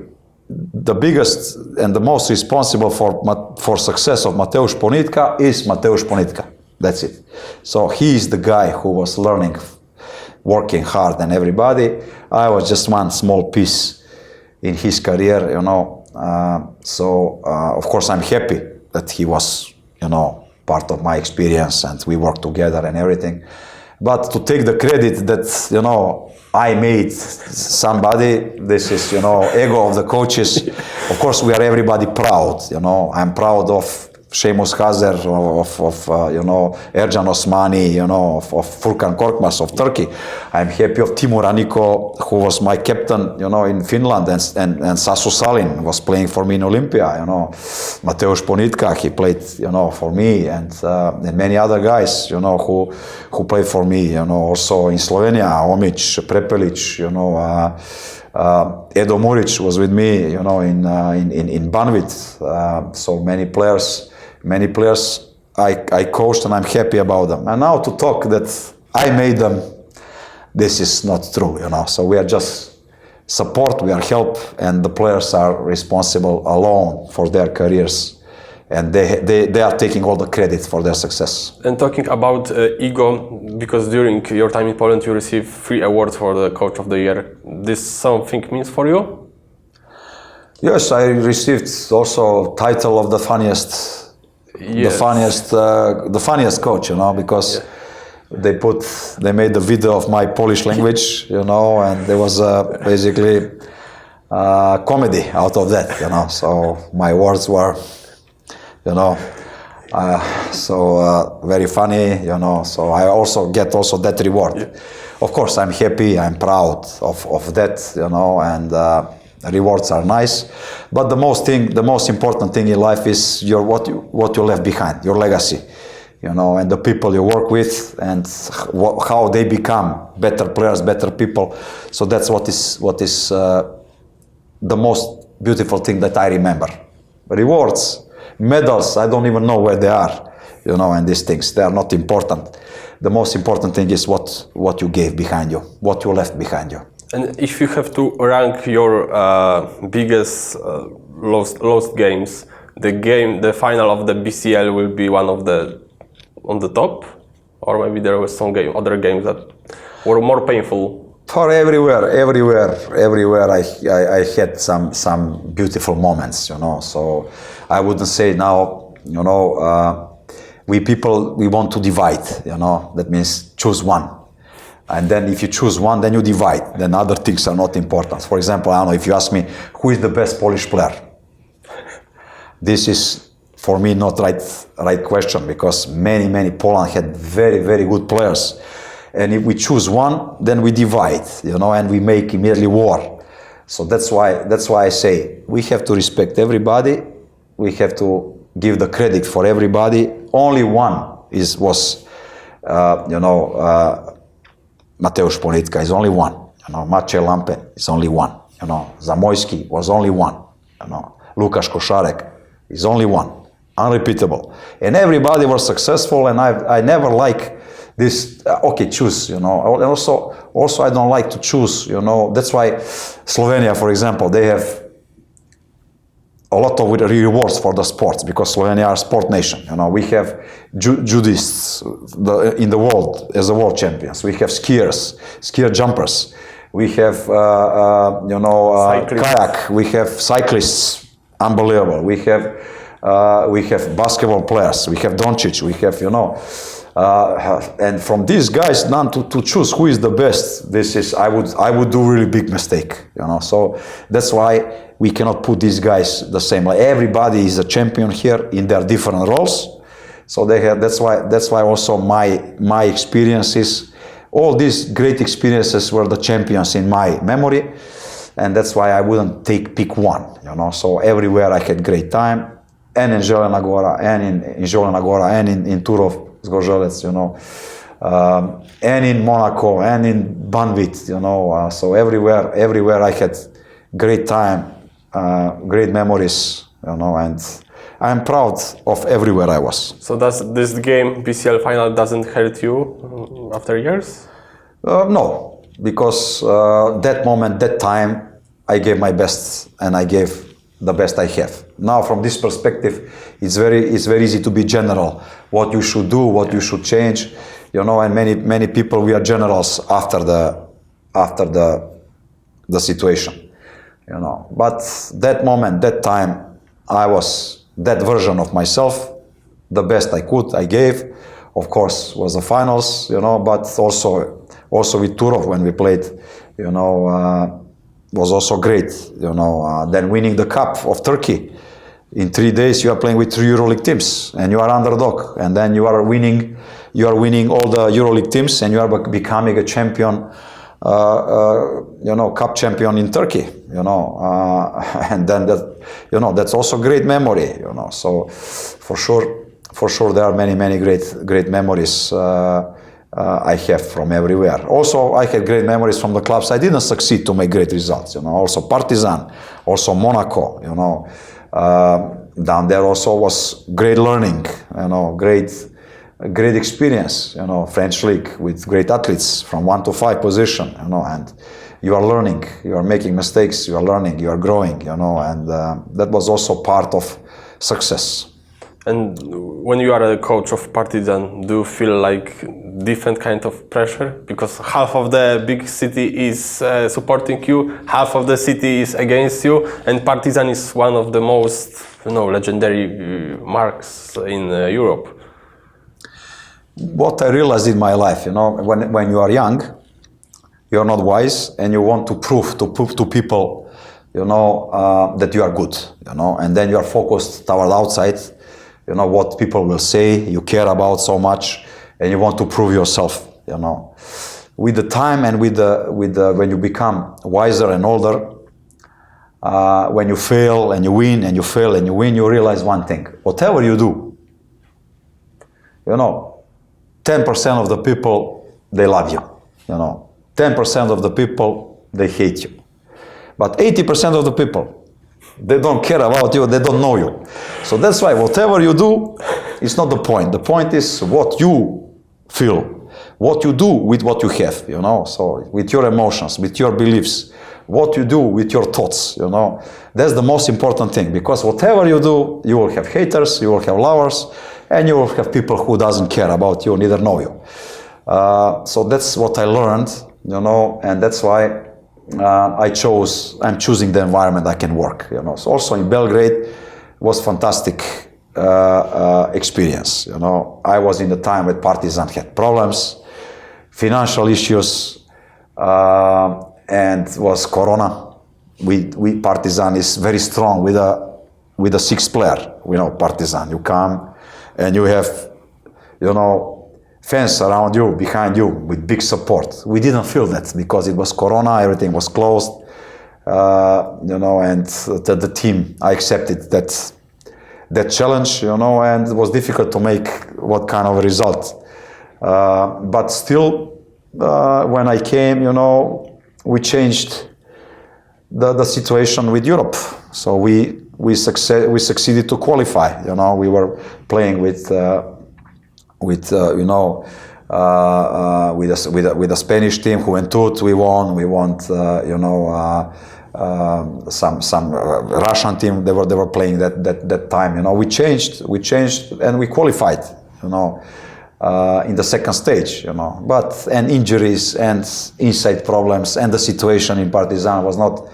the biggest and the most responsible for success of Mateusz Ponitka is Mateusz Ponitka. That's it. So he is the guy who was learning, working hard, and everybody. I was just one small piece in his career, So of course I'm happy that he was, part of my experience, and we worked together and everything. But to take the credit that, I made somebody, this is, ego of the coaches. Of course, we are everybody proud, I'm proud of Seamus Hazer, of Ercan Osmani, of Furkan Korkmaz of Turkey. I'm happy of Timur Aniko, who was my captain, in Finland, and Saso Salin was playing for me in Olympia, Mateusz Ponitka, he played, for me, and many other guys, who played for me, also in Slovenia, Omic, Prepelic, Edo Muric was with me, in Banvit. So many players I coached, and I'm happy about them. And now to talk that I made them, this is not true, So we are just support, we are help, and the players are responsible alone for their careers, and they are taking all the credit for their success. And talking about ego, because during your time in Poland you received 3 awards for the Coach of the Year. This something means for you? Yes, I received also title of the funniest. Yes. The funniest coach, because they made the video of my Polish language, and there was basically comedy out of that, So my words were, very funny, So I also get that reward. Yeah. Of course, I'm happy, I'm proud of that, and. Rewards are nice, but the most important thing in life is what you left behind, your legacy, and the people you work with, and how they become better players, better people. So that's what is the most beautiful thing that I remember. Rewards, medals, I don't even know where they are, and these things, they are not important. The most important thing is what you gave behind you, what you left behind you. And if you have to rank your biggest lost games, the final of the BCL will be one of on the top, or maybe there was some other games that were more painful. For everywhere, I had some beautiful moments, So I wouldn't say now, we want to divide, That means choose one. And then if you choose one, then you divide. Then other things are not important. For example, I don't know, if you ask me, who is the best Polish player? This is, for me, not right question, because many Poland had very, very good players. And if we choose one, then we divide, and we make immediately war. So that's why I say we have to respect everybody. We have to give the credit for everybody. Only one was Mateusz Ponitka is only one. Maciej Lampe is only one. Zamojski was only one. Luka Doncic is only one. Unrepeatable. And everybody was successful, and I never like this, choose, And also I don't like to choose, That's why Slovenia, for example, they have a lot of rewards for the sports, because Slovenia are a sport nation. We have judists in the world as the world champions. We have skier jumpers. We have, kayak. We have cyclists, unbelievable. We have basketball players. We have Doncic. We have, and from these guys, none to choose who is the best. I would do really big mistake. So that's why we cannot put these guys the same. Like everybody is a champion here in their different roles. So they have. That's why also my experiences, all these great experiences were the champions in my memory, and that's why I wouldn't pick one. So everywhere I had great time, and in Zielona Góra, and in Zielona Góra, and in Turów, Zgorzelec, and in Monaco, and in Banvit, So everywhere I had great time. Great memories, and I'm proud of everywhere I was. So does this game, PCL final, doesn't hurt you after years? No, because that moment, that time, I gave my best, and I gave the best I have. Now, from this perspective, it's very easy to be general. What you should do, what you should change, and many people, we are generals after the situation. But that moment, that time, I was that version of myself, the best I could, I gave. Of course, was the finals, but also with Turów when we played, was also great, Then winning the Cup of Turkey. In 3 days, you are playing with 3 EuroLeague teams, and you are underdog, and then you are winning all the EuroLeague teams, and you are becoming a champion. Cup champion in Turkey, and then that's also great memory, So for sure, there are many great memories I have from everywhere. Also, I had great memories from the clubs I didn't succeed to make great results. Also Partizan, also Monaco. Down there also was great learning. Great experience, French league with great athletes from 1 to 5 position, and you are learning, you are making mistakes, you are learning, you are growing, and that was also part of success. And when you are a coach of Partizan, do you feel like different kind of pressure? Because half of the big city is supporting you, half of the city is against you, and Partizan is one of the most, legendary marks in Europe. What I realized in my life, when you are young, you are not wise, and you want to prove to people, that you are good, and then you are focused toward outside, what people will say, you care about so much, and you want to prove yourself, With the time and with the when you become wiser and older, when you fail and you win, and you fail and you win, you realize one thing: whatever you do, 10% of the people, they love you, 10% of the people, they hate you. But 80% of the people, they don't care about you, they don't know you. So that's why whatever you do, it's not the point. The point is what you feel, what you do with what you have, So with your emotions, with your beliefs, what you do with your thoughts, That's the most important thing, because whatever you do, you will have haters, you will have lovers, and you will have people who doesn't care about you, neither know you. So that's what I learned, and that's why I'm choosing the environment I can work, So also in Belgrade was fantastic experience, I was in the time when Partizan had problems, financial issues, and was Corona. We Partizan is very strong with a 6th player, Partizan. You come and you have, fans around you, behind you, with big support. We didn't feel that because it was Corona, everything was closed. and the team, I accepted that challenge, and it was difficult to make what kind of result. But still, when I came, we changed the situation with Europe. So we succeeded to qualify. We were playing with a Spanish team, Juventud. We won. Some Russian team. They were playing that time. We changed, and we qualified. In the second stage. But injuries and inside problems and the situation in Partizan was not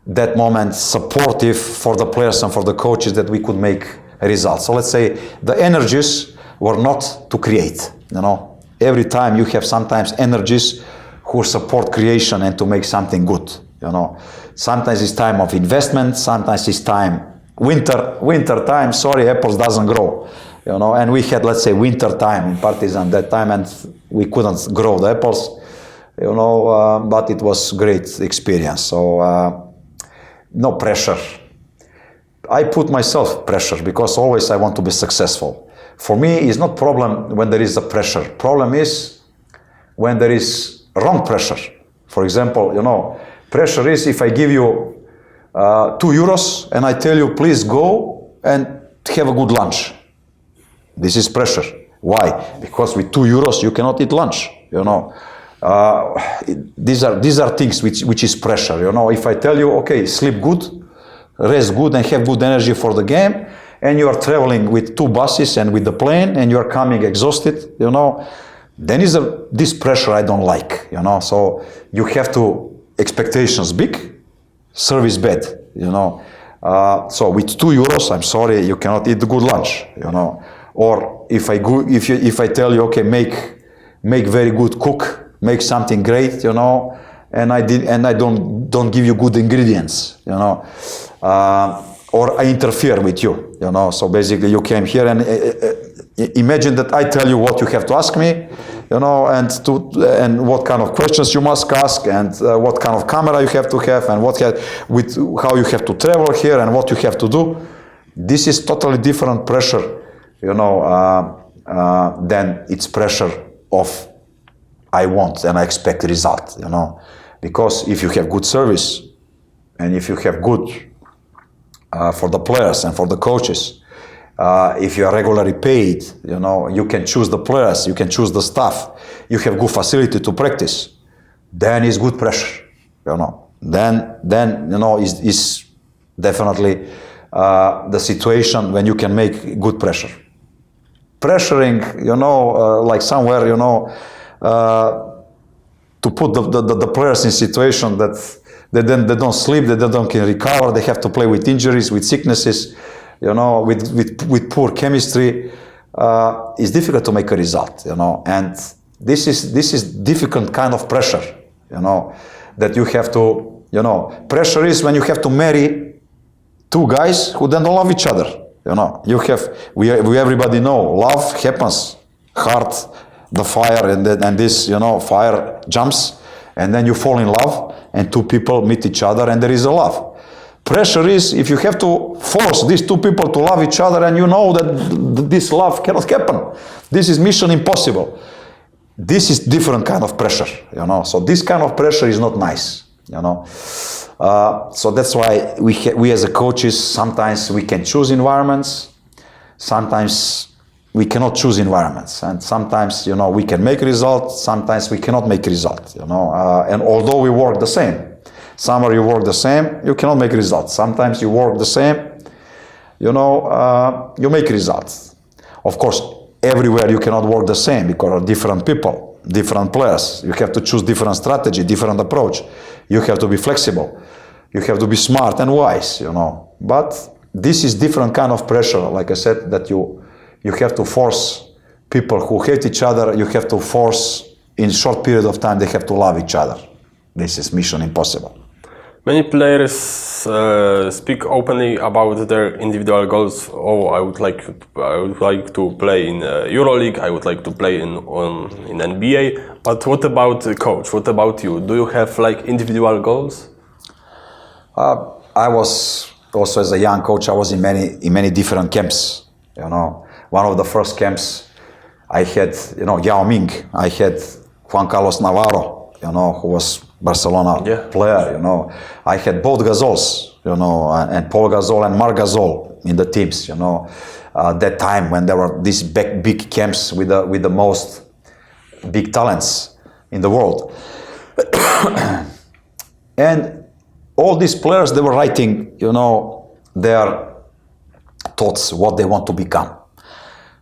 that moment supportive for the players and for the coaches that we could make results. So let's say the energies were not to create. Every time you have sometimes energies who support creation and to make something good. Sometimes it's time of investment. Sometimes it's time winter time. Sorry, apples doesn't grow. And we had, let's say, winter time in Partizan that time, and we couldn't grow the apples. But it was great experience. So no pressure. I put myself pressure because always I want to be successful. For me, it's not problem when there is a pressure. Problem is when there is wrong pressure. For example, pressure is if I give you €2 and I tell you, please go and have a good lunch. This is pressure. Why? Because with €2 you cannot eat lunch. These are things which is pressure. If I tell you, okay, sleep good, rest good, and have good energy for the game, and you are traveling with 2 buses and with the plane, and you are coming exhausted, then is this pressure I don't like. So you have to expectations big, service bad. So with €2, I'm sorry, you cannot eat the good lunch. Or if I tell you, okay, make very good cook, make something great, and I don't give you good ingredients, or I interfere with you, So basically, you came here and imagine that I tell you what you have to ask me, and what kind of questions you must ask, and what kind of camera you have to have, and how you have to travel here, and what you have to do. This is totally different pressure. Then it's pressure of I want and I expect result, because if you have good service and if you have good for the players and for the coaches, if you are regularly paid, you can choose the players, you can choose the staff, you have good facility to practice, then it's good pressure, then is definitely the situation when you can make good pressure. Pressuring, like somewhere, to put the players in situation that they don't sleep, they don't can recover, they have to play with injuries, with sicknesses, with poor chemistry. It's difficult to make a result, and this is difficult kind of pressure, that you have to, pressure is when you have to marry 2 guys who then don't love each other. We everybody know love happens, heart, the fire, and this, fire jumps, and then you fall in love, and 2 people meet each other, and there is a love. Pressure is if you have to force these 2 people to love each other, and you know that this love cannot happen. This is mission impossible. This is different kind of pressure, So this kind of pressure is not nice, So that's why we as a coaches, sometimes we can choose environments, sometimes we cannot choose environments, and sometimes we can make results, sometimes we cannot make results, and although we work the same, somewhere you work the same, you cannot make results. Sometimes you work the same, you make results. Of course, everywhere you cannot work the same because of different people, different players. You have to choose different strategy, different approach. You have to be flexible. You have to be smart and wise, But this is different kind of pressure, like I said, that you have to force people who hate each other, you have to force in short period of time, they have to love each other. This is mission impossible. Many players speak openly about their individual goals. Oh, I would like to play in EuroLeague. I would like to play in NBA. But what about the coach? What about you? Do you have individual goals? I was also, as a young coach, I was in many different camps. You know, one of the first camps I had, you know, Yao Ming. I had Juan Carlos Navarro, you know, who was Barcelona player. You know, I had both Gasols, you know, and Paul Gasol and Marc Gasol in the teams. You know, that time when there were these big camps with the most big talents in the world, and all these players, they were writing, you know, their thoughts, what they want to become.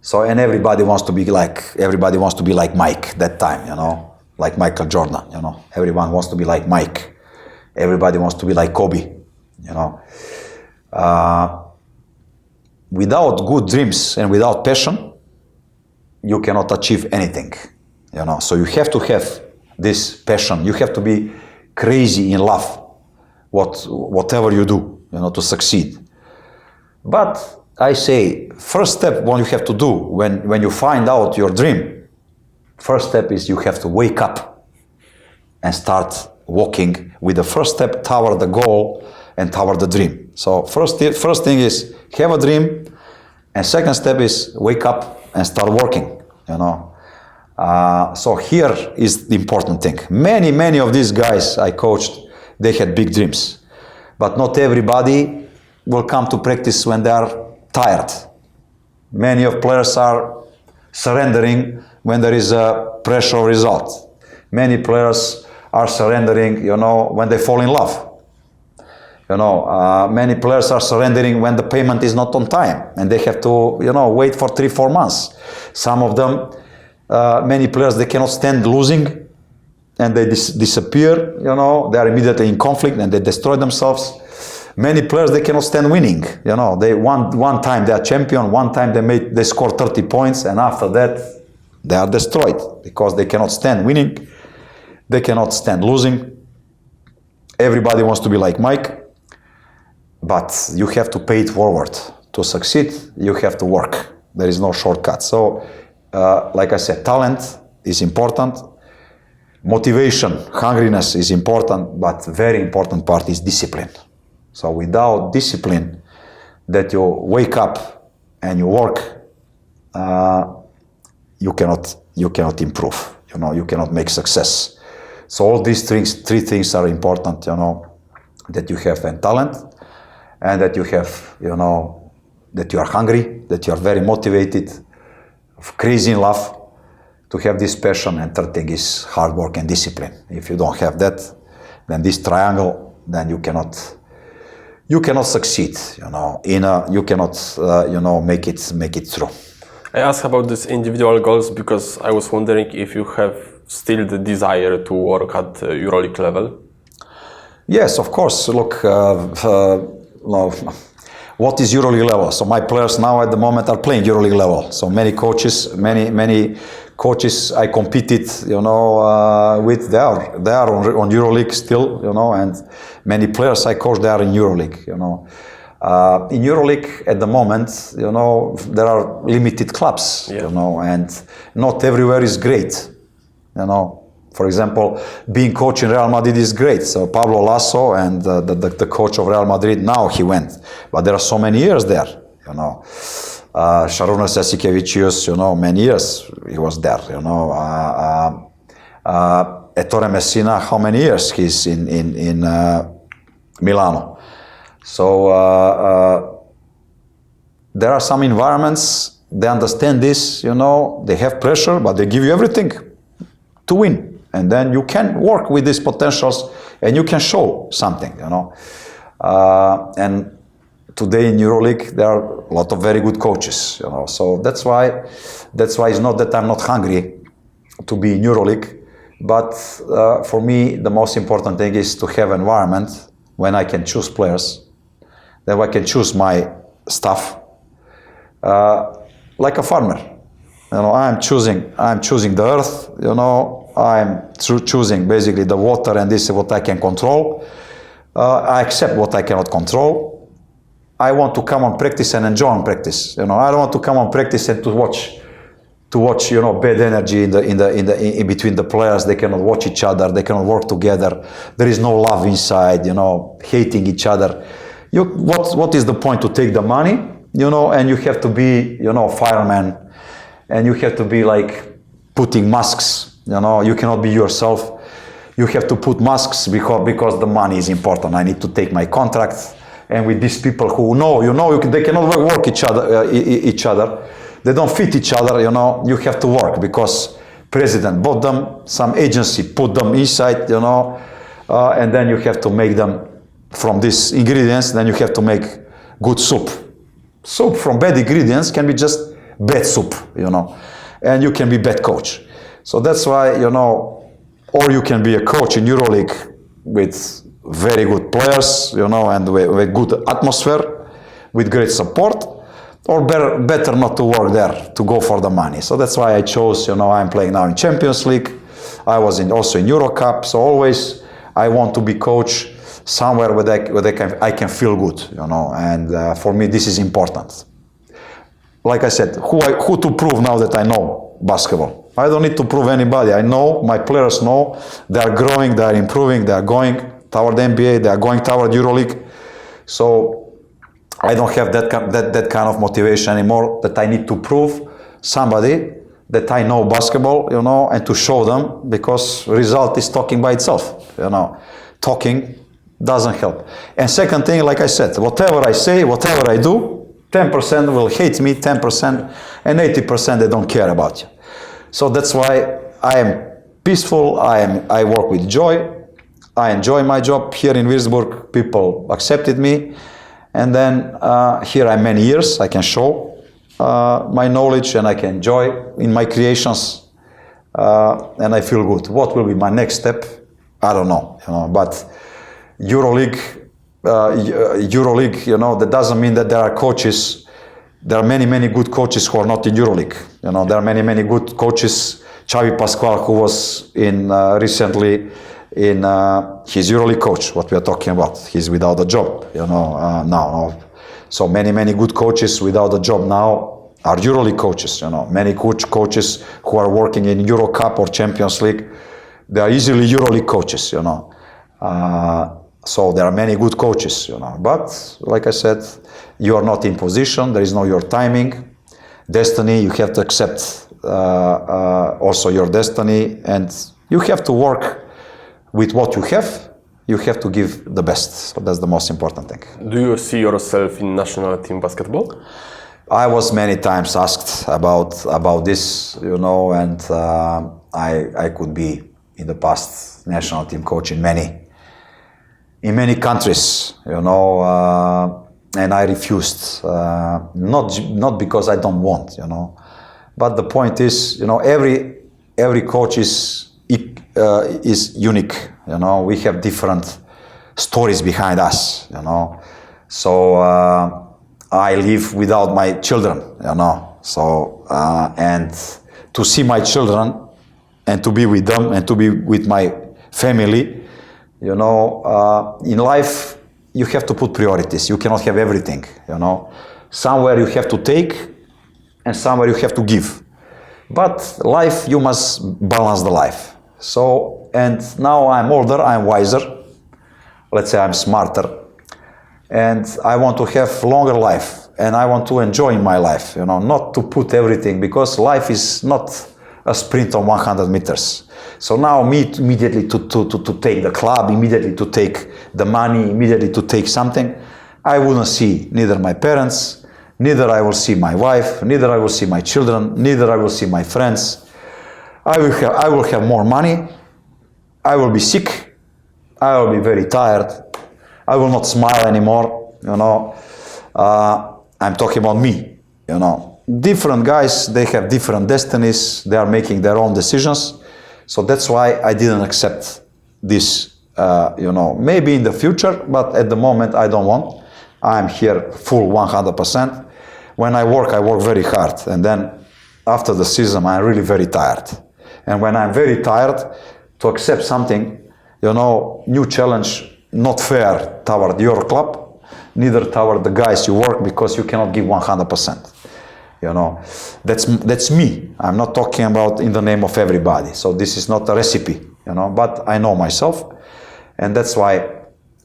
So, and everybody wants to be like Mike that time, you know, like Michael Jordan, you know. Everyone wants to be like Mike. Everybody wants to be like Kobe, you know. Without good dreams and without passion, you cannot achieve anything, you know. So you have to have this passion. You have to be crazy in love whatever you do, you know, to succeed. But I say, first step what you have to do when you find out your dream, first step is you have to wake up and start walking with the first step toward the goal and toward the dream. So first thing is have a dream, and second step is wake up and start working, you know. So here is the important thing. Many of these guys I coached, they had big dreams, but not everybody will come to practice when they are tired. Many of players are surrendering when there is a pressure result. Many players are surrendering, you know, when they fall in love. You know, many players are surrendering when the payment is not on time and they have to, you know, wait for 3-4 months. Some of them, many players, they cannot stand losing and they disappear, you know, they are immediately in conflict and they destroy themselves. Many players, they cannot stand winning, you know, they one time they are champion, one time they score 30 points, and after that they are destroyed because they cannot stand winning, they cannot stand losing. Everybody wants to be like Mike, but you have to pay it forward. To succeed, you have to work. There is no shortcut. So, like I said, talent is important. Motivation, hungriness is important, but very important part is discipline. So without discipline, that you wake up and you work, you cannot improve. You know, you cannot make success. So all these three things are important. You know, that you have a talent, and that you have, you know, that you are hungry, that you are very motivated, crazy in love. To have this passion, and third thing is hard work and discipline. If you don't have that, then this triangle, then you cannot succeed. You know, you cannot make it through. I asked about these individual goals because I was wondering if you have still the desire to work at EuroLeague level. Yes, of course. Look, what is EuroLeague level? So my players now at the moment are playing EuroLeague level. So many coaches I competed, you know, with, they are on EuroLeague still, you know, and many players I coach, they are in EuroLeague, you know. In EuroLeague at the moment, you know, there are limited clubs, you know, and not everywhere is great, you know. For example, being coach in Real Madrid is great. So Pablo Lasso and the coach of Real Madrid, now he went, but there are so many years there, you know. Šarūnas Jasikevičius, you know, many years he was there, you know. Ettore Messina, how many years he's in Milano. So there are some environments, they understand this, you know, they have pressure, but they give you everything to win. And then you can work with these potentials and you can show something, you know. And today in EuroLeague, there are a lot of very good coaches, you know. So that's why it's not that I'm not hungry to be in EuroLeague, but for me, the most important thing is to have an environment when I can choose players, then I can choose my staff, like a farmer. You know, I'm choosing the earth, you know, I'm choosing basically the water, and this is what I can control. I accept what I cannot control. I want to come on practice and enjoy on practice. You know, I don't want to come on practice and to watch to watch, bad energy in between the players. They cannot watch each other. They cannot work together. There is no love inside, hating each other. What is the point to take the money, and you have to be, fireman, and you have to be like putting masks, you cannot be yourself. You have to put masks because the money is important. I need to take my contract, and with these people who know, they cannot work each other. They don't fit each other, you have to work because president bought them, some agency put them inside, and then you have to make them from these ingredients, then you have to make good soup. Soup from bad ingredients can be just bad soup, and you can be bad coach. So that's why, or you can be a coach in EuroLeague with very good players, and with good atmosphere, with great support, or better not to work there, to go for the money. So that's why I chose, I'm playing now in Champions League. I was also in Eurocup. So always I want to be coach somewhere where I can feel good, and for me this is important. Like I said, who to prove now that I know basketball? I don't need to prove anybody. I know, my players know, they are growing, they are improving, they are going toward the NBA, they are going toward EuroLeague. So I don't have that kind of motivation anymore, that I need to prove somebody that I know basketball, and to show them, because result is talking by itself, Talking doesn't help. And second thing, like I said, whatever I say, whatever I do, 10% will hate me, 10%, and 80% they don't care about you. So that's why I am peaceful, I work with joy, I enjoy my job here in Wurzburg, people accepted me, and then here I'm many years, I can show my knowledge and I can enjoy in my creations, and I feel good. What will be my next step? I don't know, but EuroLeague, that doesn't mean that there are coaches. There are many good coaches who are not in EuroLeague. There are many good coaches. Xavi Pascual, who was in recently in his EuroLeague coach. What we are talking about, he's without a job. Now. So many good coaches without a job now are EuroLeague coaches. Many coaches who are working in Eurocup or Champions League, they are easily EuroLeague coaches. So there are many good coaches, but like I said, you are not in position, there is no your timing, destiny, you have to accept also your destiny, and you have to work with what you have to give the best, so that's the most important thing. Do you see yourself in national team basketball? I was many times asked about this, and I could be in the past national team coach in many countries, and I refused, not because I don't want, but the point is, every coach is unique, we have different stories behind us, so I live without my children, so and to see my children and to be with them and to be with my family, in life, you have to put priorities. You cannot have everything, Somewhere you have to take and somewhere you have to give. But life, you must balance the life. So, and now I'm older, I'm wiser. Let's say I'm smarter. And I want to have longer life. And I want to enjoy my life, not to put everything, because life is not a sprint on 100 meters. So now immediately to take the club, immediately to take the money, immediately to take something, I wouldn't see neither my parents, neither I will see my wife, neither I will see my children, neither I will see my friends. I will have more money, I will be sick, I will be very tired, I will not smile anymore, I'm talking about me, Different guys, they have different destinies, they are making their own decisions. So that's why I didn't accept this, maybe in the future, but at the moment I don't want. I'm here full 100%. When I work very hard. And then after the season, I'm really very tired. And when I'm very tired, to accept something, new challenge, not fair toward your club, neither toward the guys you work, because you cannot give 100%. You know, that's me. I'm not talking about in the name of everybody. So this is not a recipe, you know. But I know myself, and that's why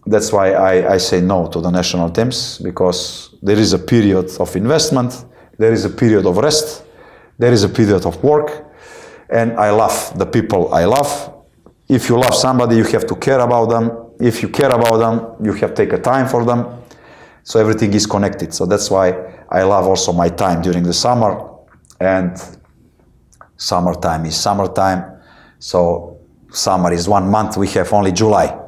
I say no to the national teams, because there is a period of investment, there is a period of rest, there is a period of work, and I love the people I love. If you love somebody, you have to care about them. If you care about them, you have to take a time for them. So everything is connected. So that's why I love also my time during the summer, and summertime is summertime. So summer is 1 month, we have only July.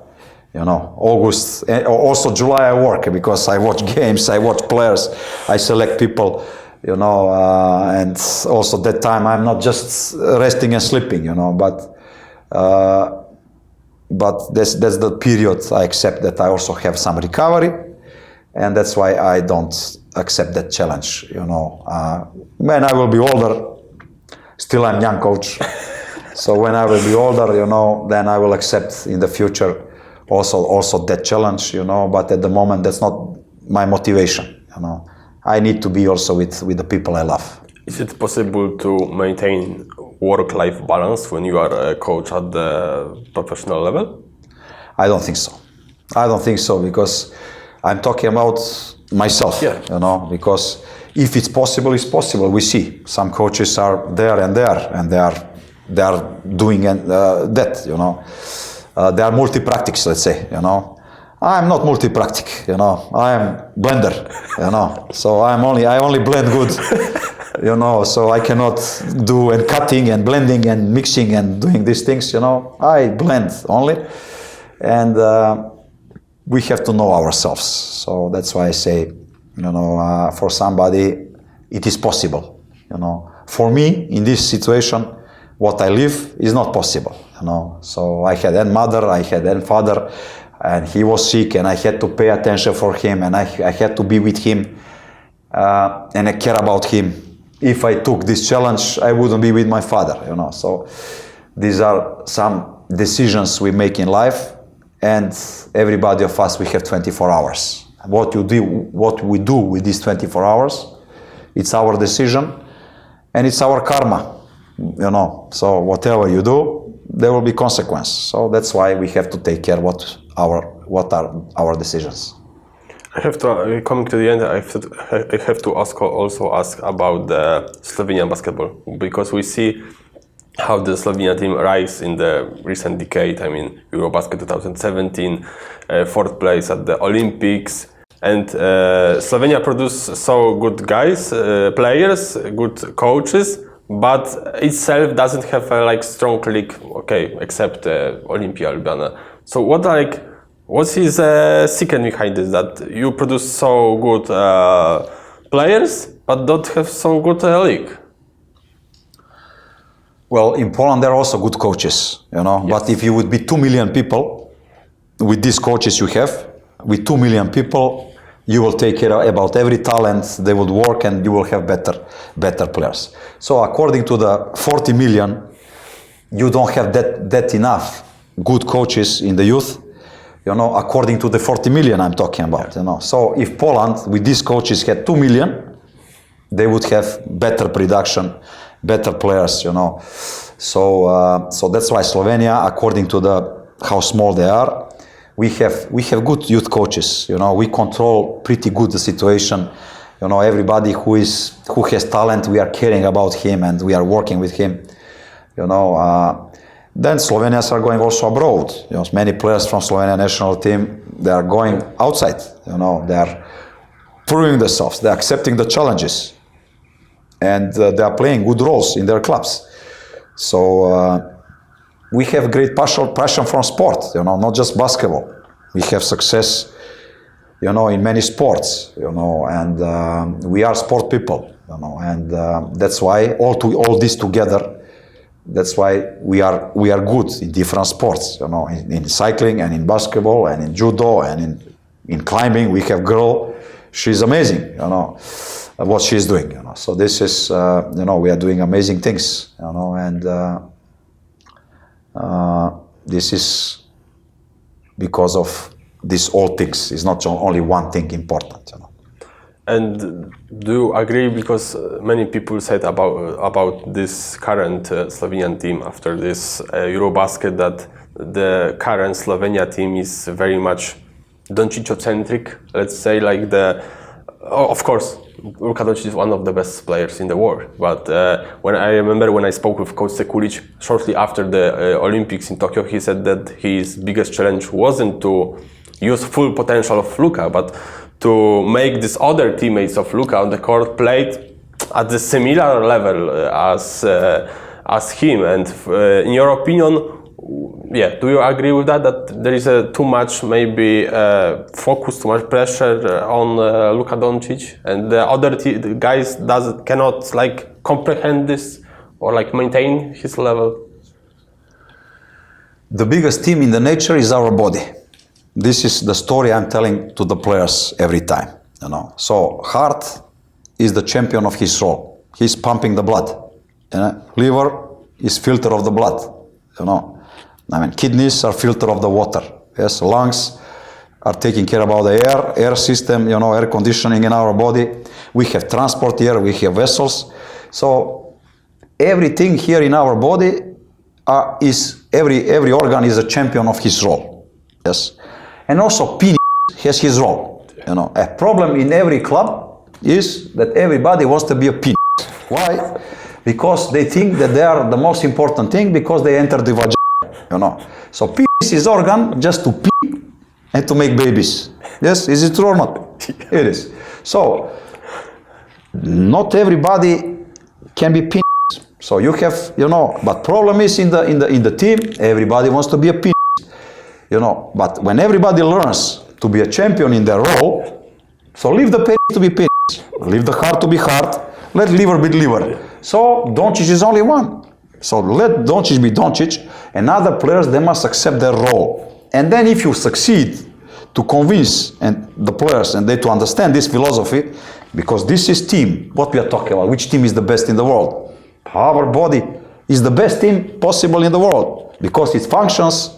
You know, August, also July I work because I watch games, I watch players, I select people, you know, and also that time I'm not just resting and sleeping, you know, but that's the period I accept that I also have some recovery, and that's why I don't accept that challenge, you know. When I will be older, still I'm young coach, so when I will be older, you know, then I will accept in the future also that challenge, you know, but at the moment that's not my motivation, you know. I need to be also with the people I love. Is it possible to maintain work-life balance when you are a coach at the professional level? I don't think so. I don't think so, because I'm talking about myself, you know, because if it's possible, it's possible. We see some coaches are there and they are doing that, you know. They are multi-practice, let's say, you know. I'm not multi-practic, you know. I am blender, you know. So I only blend good, you know. So I cannot do and cutting and blending and mixing and doing these things, you know. I blend only, and we have to know ourselves. So that's why I say, you know, for somebody it is possible, you know. For me, in this situation, what I live is not possible, you know. So I had a mother, I had a father, and he was sick, and I had to pay attention for him, and I had to be with him, and I care about him. If I took this challenge, I wouldn't be with my father, you know. So these are some decisions we make in life, and everybody of us, we have 24 hours. What we do with these 24 hours, it's our decision, and it's our karma, you know. So whatever you do, there will be consequence. So that's why we have to take care what are our decisions. I have to, coming to the end, I have to also ask about the Slovenian basketball, because we see how the Slovenia team rise in the recent decade. I mean, Eurobasket 2017, fourth place at the Olympics, and Slovenia produced so good guys, players, good coaches, but itself doesn't have a strong league, except Olympia Ljubljana. So what is the secret behind this, that you produce so good players but don't have so good league? Well, in Poland there are also good coaches, you know. Yes. But if you would be 2 million people, with these coaches you have, with 2 million people, you will take care about every talent, they will work, and you will have better players. So according to the 40 million, you don't have that enough good coaches in the youth, you know, according to the 40 million I'm talking about, you know. So if Poland, with these coaches, had 2 million, they would have better production, better players, you know. So that's why Slovenia, according to how small they are, we have good youth coaches, you know. We control pretty good the situation, you know. Everybody who has talent, we are caring about him and we are working with him, you know. Then Slovenians are going also abroad, you know. Many players from Slovenia national team, they are going outside, you know. They are proving themselves, they are accepting the challenges, and they are playing good roles in their clubs. So we have great passion from sport, you know, not just basketball. We have success, you know, in many sports, you know, and we are sport people, you know, and that's why all this together, that's why we are good in different sports, you know, in cycling and in basketball and in judo and in climbing. We have girl, she's amazing, you know, what she's doing, you know. So this is, you know, we are doing amazing things, you know, and this is because of these all things. It's not only one thing important, you know. And do you agree, because many people said about this current Slovenian team after this Eurobasket, that the current Slovenia team is very much Doncic-centric, let's say, like of course, Luka Doncic is one of the best players in the world, but when I spoke with Coach Sekulic shortly after the Olympics in Tokyo, he said that his biggest challenge wasn't to use full potential of Luka, but to make these other teammates of Luka on the court played at the similar level as him. And in your opinion, do you agree with that? That there is too much maybe focus, too much pressure on Luka Doncic, and the other guys cannot like comprehend this or like maintain his level? The biggest team in the nature is our body. This is the story I'm telling to the players every time, So heart is the champion of his role. He's pumping the blood. Liver is filter of the blood. Kidneys are filter of the water. Yes, lungs are taking care about the air system, air conditioning in our body. We have transport here, we have vessels. So everything here in our body every organ is a champion of his role. Yes. And also penis has his role. A problem in every club is that everybody wants to be a penis. Why? Because they think that they are the most important thing because they enter the vagina. So penis is organ just to pee and to make babies. Yes, is it true or not? It is. So not everybody can be penis. So you have, but problem is in the team, everybody wants to be a penis. But when everybody learns to be a champion in their role, so leave the penis to be penis, leave the heart to be heart, let liver be liver. So Doncic is only one. So let Doncic be Doncic, and other players, they must accept their role. And then if you succeed to convince the players and they to understand this philosophy, because this is team, what we are talking about, which team is the best in the world? Our body is the best team possible in the world because it functions.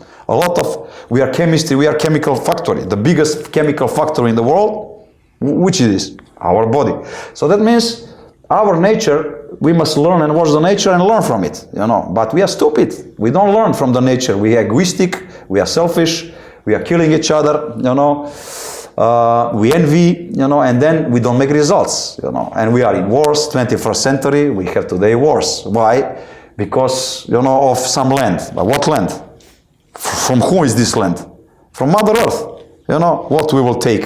We are chemistry, we are chemical factory, the biggest chemical factory in the world, which it is, our body. So that means our nature, we must learn and watch the nature and learn from it, but we are stupid. We don't learn from the nature. We are egoistic, we are selfish, we are killing each other, we envy, and then we don't make results, and we are in wars, 21st century, we have today wars. Why? Because, of some land. But what land? From who is this land? From Mother Earth. What we will take,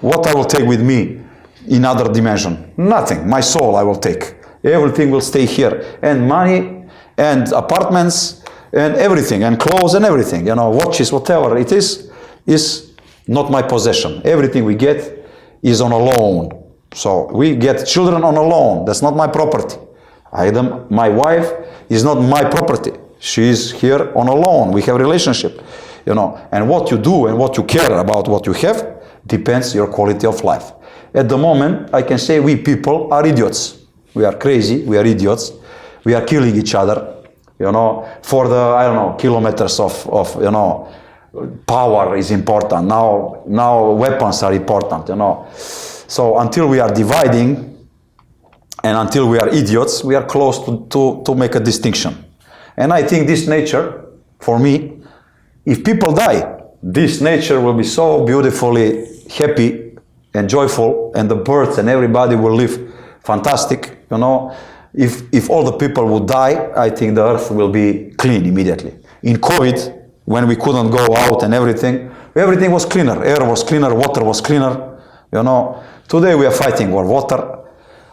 what I will take with me in other dimension? Nothing. My soul I will take. Everything will stay here. And money, and apartments, and everything, and clothes, and everything. Watches, whatever it is not my possession. Everything we get is on a loan. So we get children on a loan. That's not my property. My wife is not my property. She is here on a loan. We have a relationship, and what you do and what you care about what you have depends your quality of life. At the moment, I can say we people are idiots. We are crazy. We are idiots. We are killing each other, for the, kilometers of power is important. Now weapons are important, So until we are dividing and until we are idiots, we are close to make a distinction. And I think this nature, for me, if people die, this nature will be so beautifully happy and joyful, and the birds and everybody will live fantastic, If all the people would die, I think the earth will be clean immediately. In COVID, when we couldn't go out and everything was cleaner. Air was cleaner, water was cleaner, Today we are fighting for water.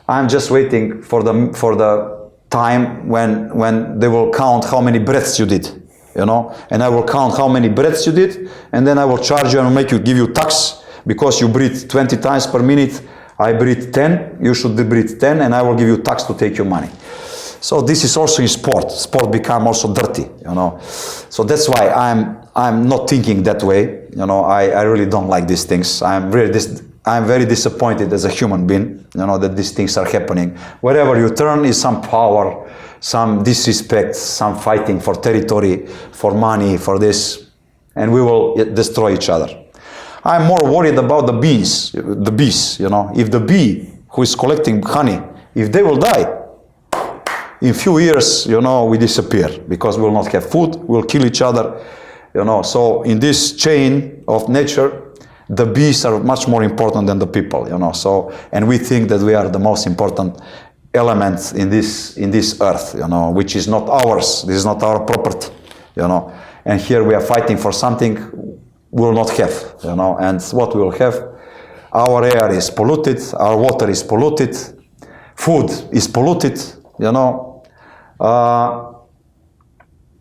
I'm just waiting for the time when they will count how many breaths you did, and I will count how many breaths you did, and then I will charge you and give you tax because you breathe 20 times per minute. I breathe 10, you should breathe 10, and I will give you tax to take your money. So this is also in sport. Sport become also dirty, So that's why I'm not thinking that way. I really don't like these things. I'm very disappointed as a human being, that these things are happening. Wherever you turn is some power, some disrespect, some fighting for territory, for money, for this, and we will destroy each other. I'm more worried about the bees, you know. If the bee who is collecting honey, if they will die, in few years, you know, we disappear because we will not have food, we'll kill each other, you know. So in this chain of nature, the bees are much more important than the people, you know. So, and we think that we are the most important element in this earth, you know, which is not ours. This is not our property, you know. And here we are fighting for something we will not have, you know. And what we will have, our air is polluted, our water is polluted, food is polluted, you know.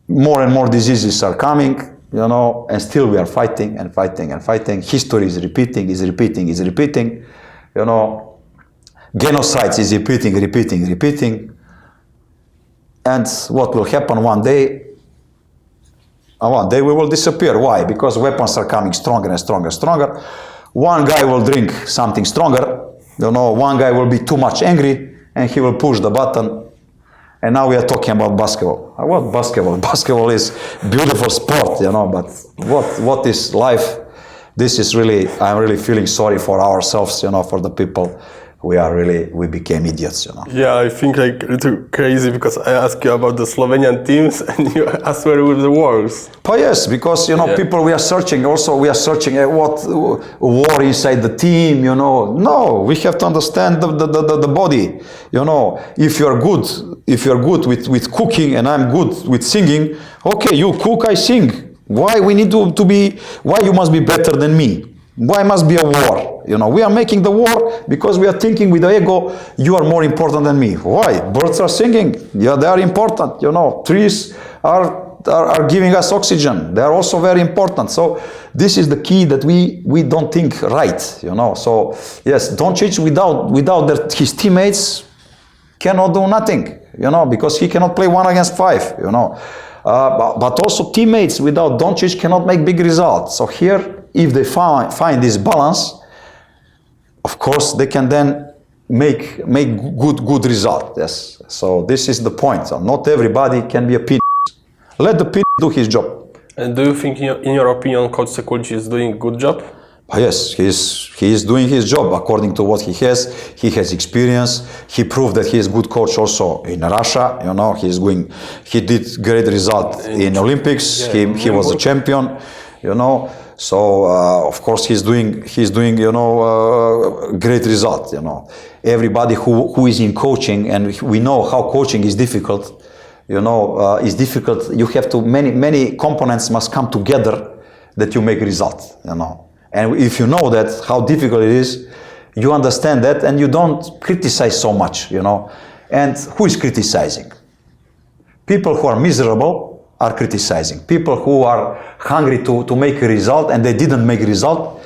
More and more diseases are coming, you know, and still we are fighting and fighting and fighting. History is repeating, you know. Genocides is repeating. And what will happen one day we will disappear. Why? Because weapons are coming stronger and stronger. One guy will drink something stronger, you know, one guy will be too much angry and he will push the button. And now we are talking about basketball. What basketball? Basketball is beautiful sport, you know, but what is life? This is really, I'm really feeling sorry for ourselves, you know, for the people. We became idiots, you know. Yeah, I think like a little crazy because I asked you about the Slovenian teams and you asked where were the wars. Oh yes, because, you know, people, we are searching at what war inside the team, you know. No, we have to understand the body, you know. If you're good with cooking and I'm good with singing, okay, you cook, I sing. Why we need to be, why you must be better than me? Why must be a war? You know, we are making the war because we are thinking with the ego, you are more important than me. Why? Birds are singing. Yeah, they are important. You know, trees are giving us oxygen. They are also very important. So this is the key that we don't think right. You know, so yes, Doncic without his teammates cannot do nothing. You know, because he cannot play 1 against 5. You know, but also teammates without Doncic cannot make big results. So here, if they find this balance, of course they can then make good result. Yes. So this is the point. So not everybody can be a penis. Let the penis do his job. And do you think, in your opinion, Coach Sekulic is doing a good job? Yes, he is doing his job according to what he has. He has experience. He proved that he is good coach also in Russia. You know, he did great result in Olympics. Yeah, he was a champion. You know. So of course he's doing you know great result. You know, everybody who is in coaching, and we know how coaching is difficult. You know, is difficult. You have to many components must come together that you make result. You know, and if you know that how difficult it is, you understand that, and you don't criticize so much. You know, and who is criticizing? People who are miserable are criticizing. People who are hungry to make a result and they didn't make a result,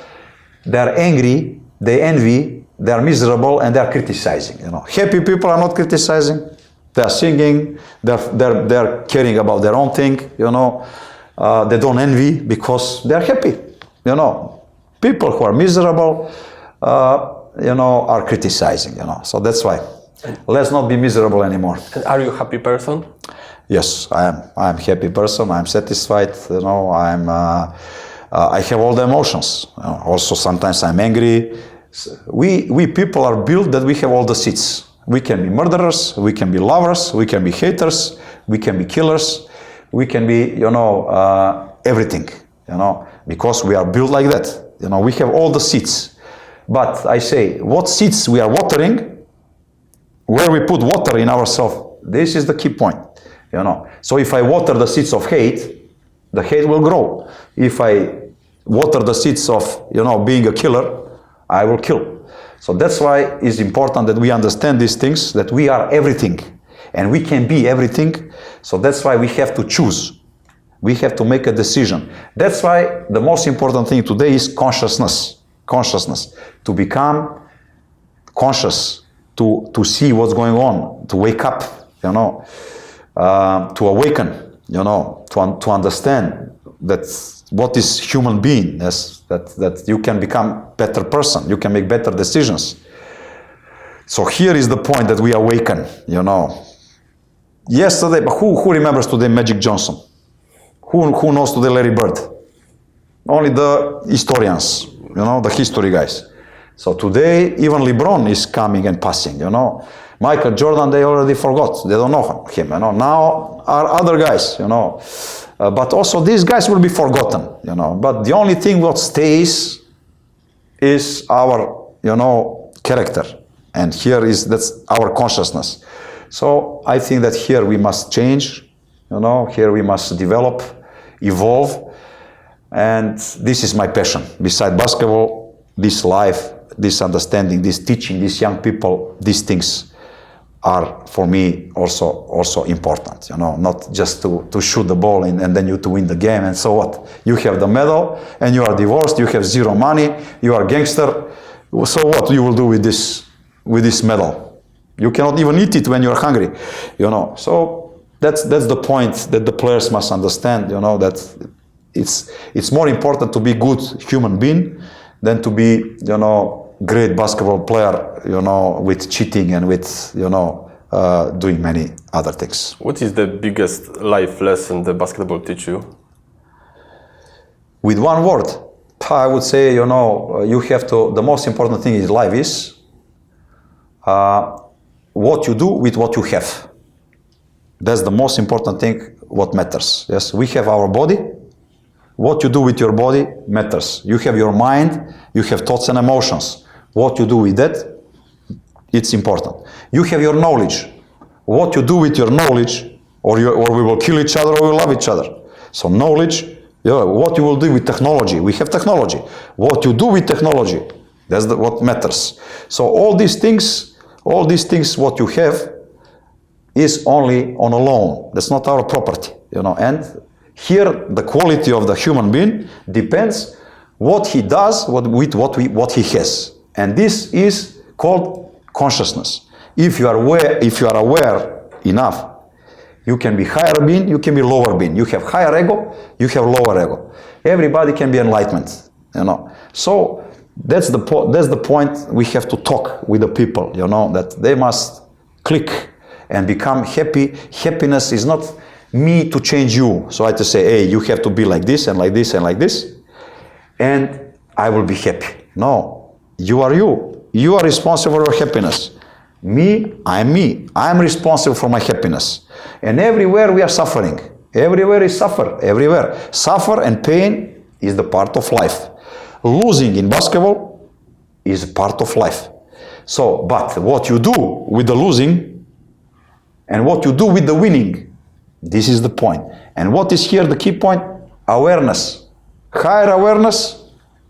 they are angry, they envy, they are miserable, and they are criticizing. You know, happy people are not criticizing. They are singing. They are caring about their own thing. You know, they don't envy because they are happy. You know, people who are miserable, you know, are criticizing. You know, so that's why. Let's not be miserable anymore. And are you a happy person? Yes, I am. I am a happy person. I am satisfied. You know, I have all the emotions. You know, also, sometimes I'm angry. We people are built that we have all the seats. We can be murderers. We can be lovers. We can be haters. We can be killers. We can be, you know, everything. You know, because we are built like that. You know, we have all the seats. But I say, what seeds we are watering? Where we put water in ourselves. This is the key point. You know, so if I water the seeds of hate, the hate will grow. If I water the seeds of, you know, being a killer, I will kill. So that's why it's important that we understand these things, that we are everything and we can be everything. So that's why we have to choose. We have to make a decision. That's why the most important thing today is consciousness. Consciousness. To become conscious, to see what's going on, to wake up, you know. To awaken, you know, to understand that what is human being, yes, that you can become better person, you can make better decisions. So here is the point that we awaken, you know. Yesterday, who remembers today Magic Johnson? Who knows today Larry Bird? Only the historians. the history guys. So today, even LeBron is coming and passing, Michael Jordan, they already forgot. They don't know him, Now are other guys, But also these guys will be forgotten, But the only thing what stays is our, character. And that's our consciousness. So I think that here we must change, here we must develop, evolve. And this is my passion. Beside basketball, this life, this understanding, this teaching, these young people, these things are for me also important, not just to shoot the ball and then you to win the game and so what. You have the medal and you are divorced, you have zero money, you are a gangster. So what you will do with this medal? You cannot even eat it when you are hungry, So that's the point that the players must understand, that it's more important to be good human being than to be, great basketball player, with cheating and with, doing many other things. What is the biggest life lesson the basketball teach you? With one word, I would say, you have to, the most important thing in life is what you do with what you have. That's the most important thing, what matters. Yes, we have our body. What you do with your body matters. You have your mind, you have thoughts and emotions. What you do with that, it's important. You have your knowledge. What you do with your knowledge, or we will kill each other or we will love each other. So knowledge, what you will do with technology. We have technology. What you do with technology, that's what matters. So all these things, what you have is only on a loan. That's not our property, And here, the quality of the human being depends what he does with what he has, and this is called consciousness. If you are aware enough, you can be higher being, you can be lower being. You have higher ego, you have lower ego. Everybody can be enlightened, So that's the point we have to talk with the people, that they must click and become happy. Happiness is not me to change you. So I have to say, hey, you have to be like this and like this and like this, and I will be happy. No, you are you. You are responsible for your happiness. Me. I am responsible for my happiness. And everywhere we are suffering. Everywhere is suffer. Everywhere. Suffer and pain is the part of life. Losing in basketball is part of life. So, but what you do with the losing and what you do with the winning, this is the point. And what is here the key point? Awareness. Higher awareness,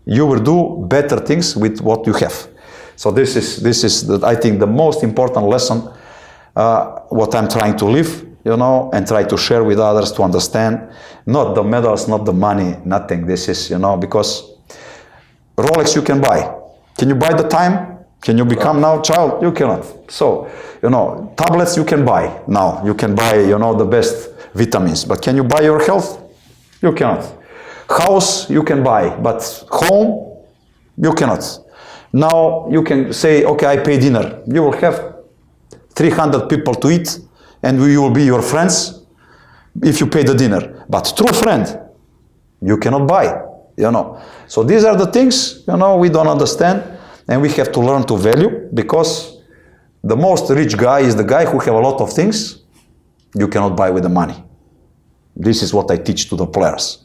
you will do better things with what you have. So this is I think the most important lesson, what I'm trying to live, and try to share with others to understand. Not the medals, not the money, nothing. This is, because Rolex you can buy. Can you buy the time? Can you become now child? You cannot. So, tablets you can buy now. You can buy, the best vitamins. But can you buy your health? You cannot. House you can buy, but home you cannot. Now you can say, okay, I pay dinner. You will have 300 people to eat, and you will be your friends if you pay the dinner. But true friend, you cannot buy, So these are the things, we don't understand, and we have to learn to value, because the most rich guy is the guy who have a lot of things you cannot buy with the money. This is what I teach to the players,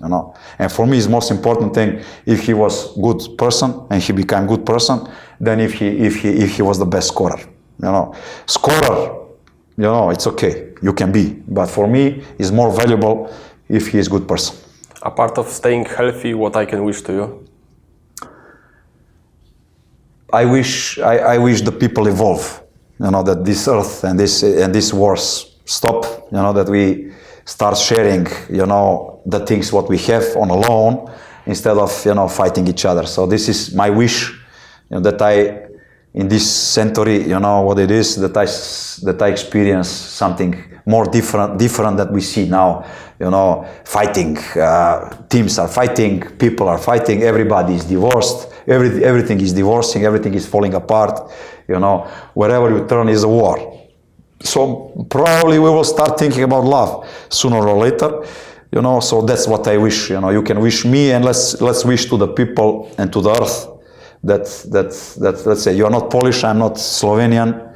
And for me, it's most important thing, if he was good person and he became good person, than if he was the best scorer, Scorer, it's okay, you can be. But for me, it's more valuable if he is good person. A part of staying healthy, what I can wish to you? I wish the people evolve, that this earth and this wars stop, that we start sharing, the things what we have on a loan instead of, fighting each other. So this is my wish, that I, in this century, what it is, that I experience something more different that we see now, fighting, teams are fighting, people are fighting, everybody is divorced, everything is divorcing, everything is falling apart, wherever you turn is a war. So probably we will start thinking about love sooner or later, so that's what I wish, you can wish me, and let's wish to the people and to the earth that let's say you're not Polish, I'm not Slovenian,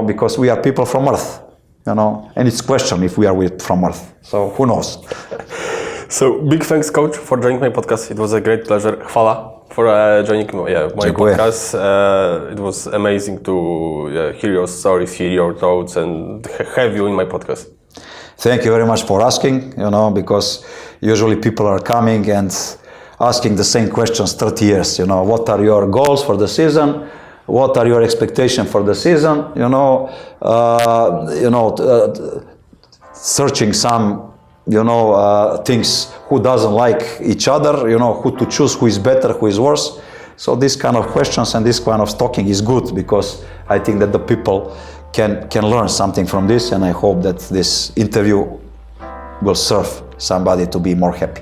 because we are people from Earth, and it's question if we are from Earth. So who knows? So big thanks, coach, for joining my podcast. It was a great pleasure. Chwala for joining my podcast. It was amazing to hear your stories, hear your thoughts, and have you in my podcast. Thank you very much for asking, because usually people are coming and asking the same questions 30 years, what are your goals for the season? What are your expectations for the season? Searching some, things, who doesn't like each other, who to choose, who is better, who is worse. So this kind of questions and this kind of talking is good, because I think that the people can learn something from this, and I hope that this interview will serve somebody to be more happy.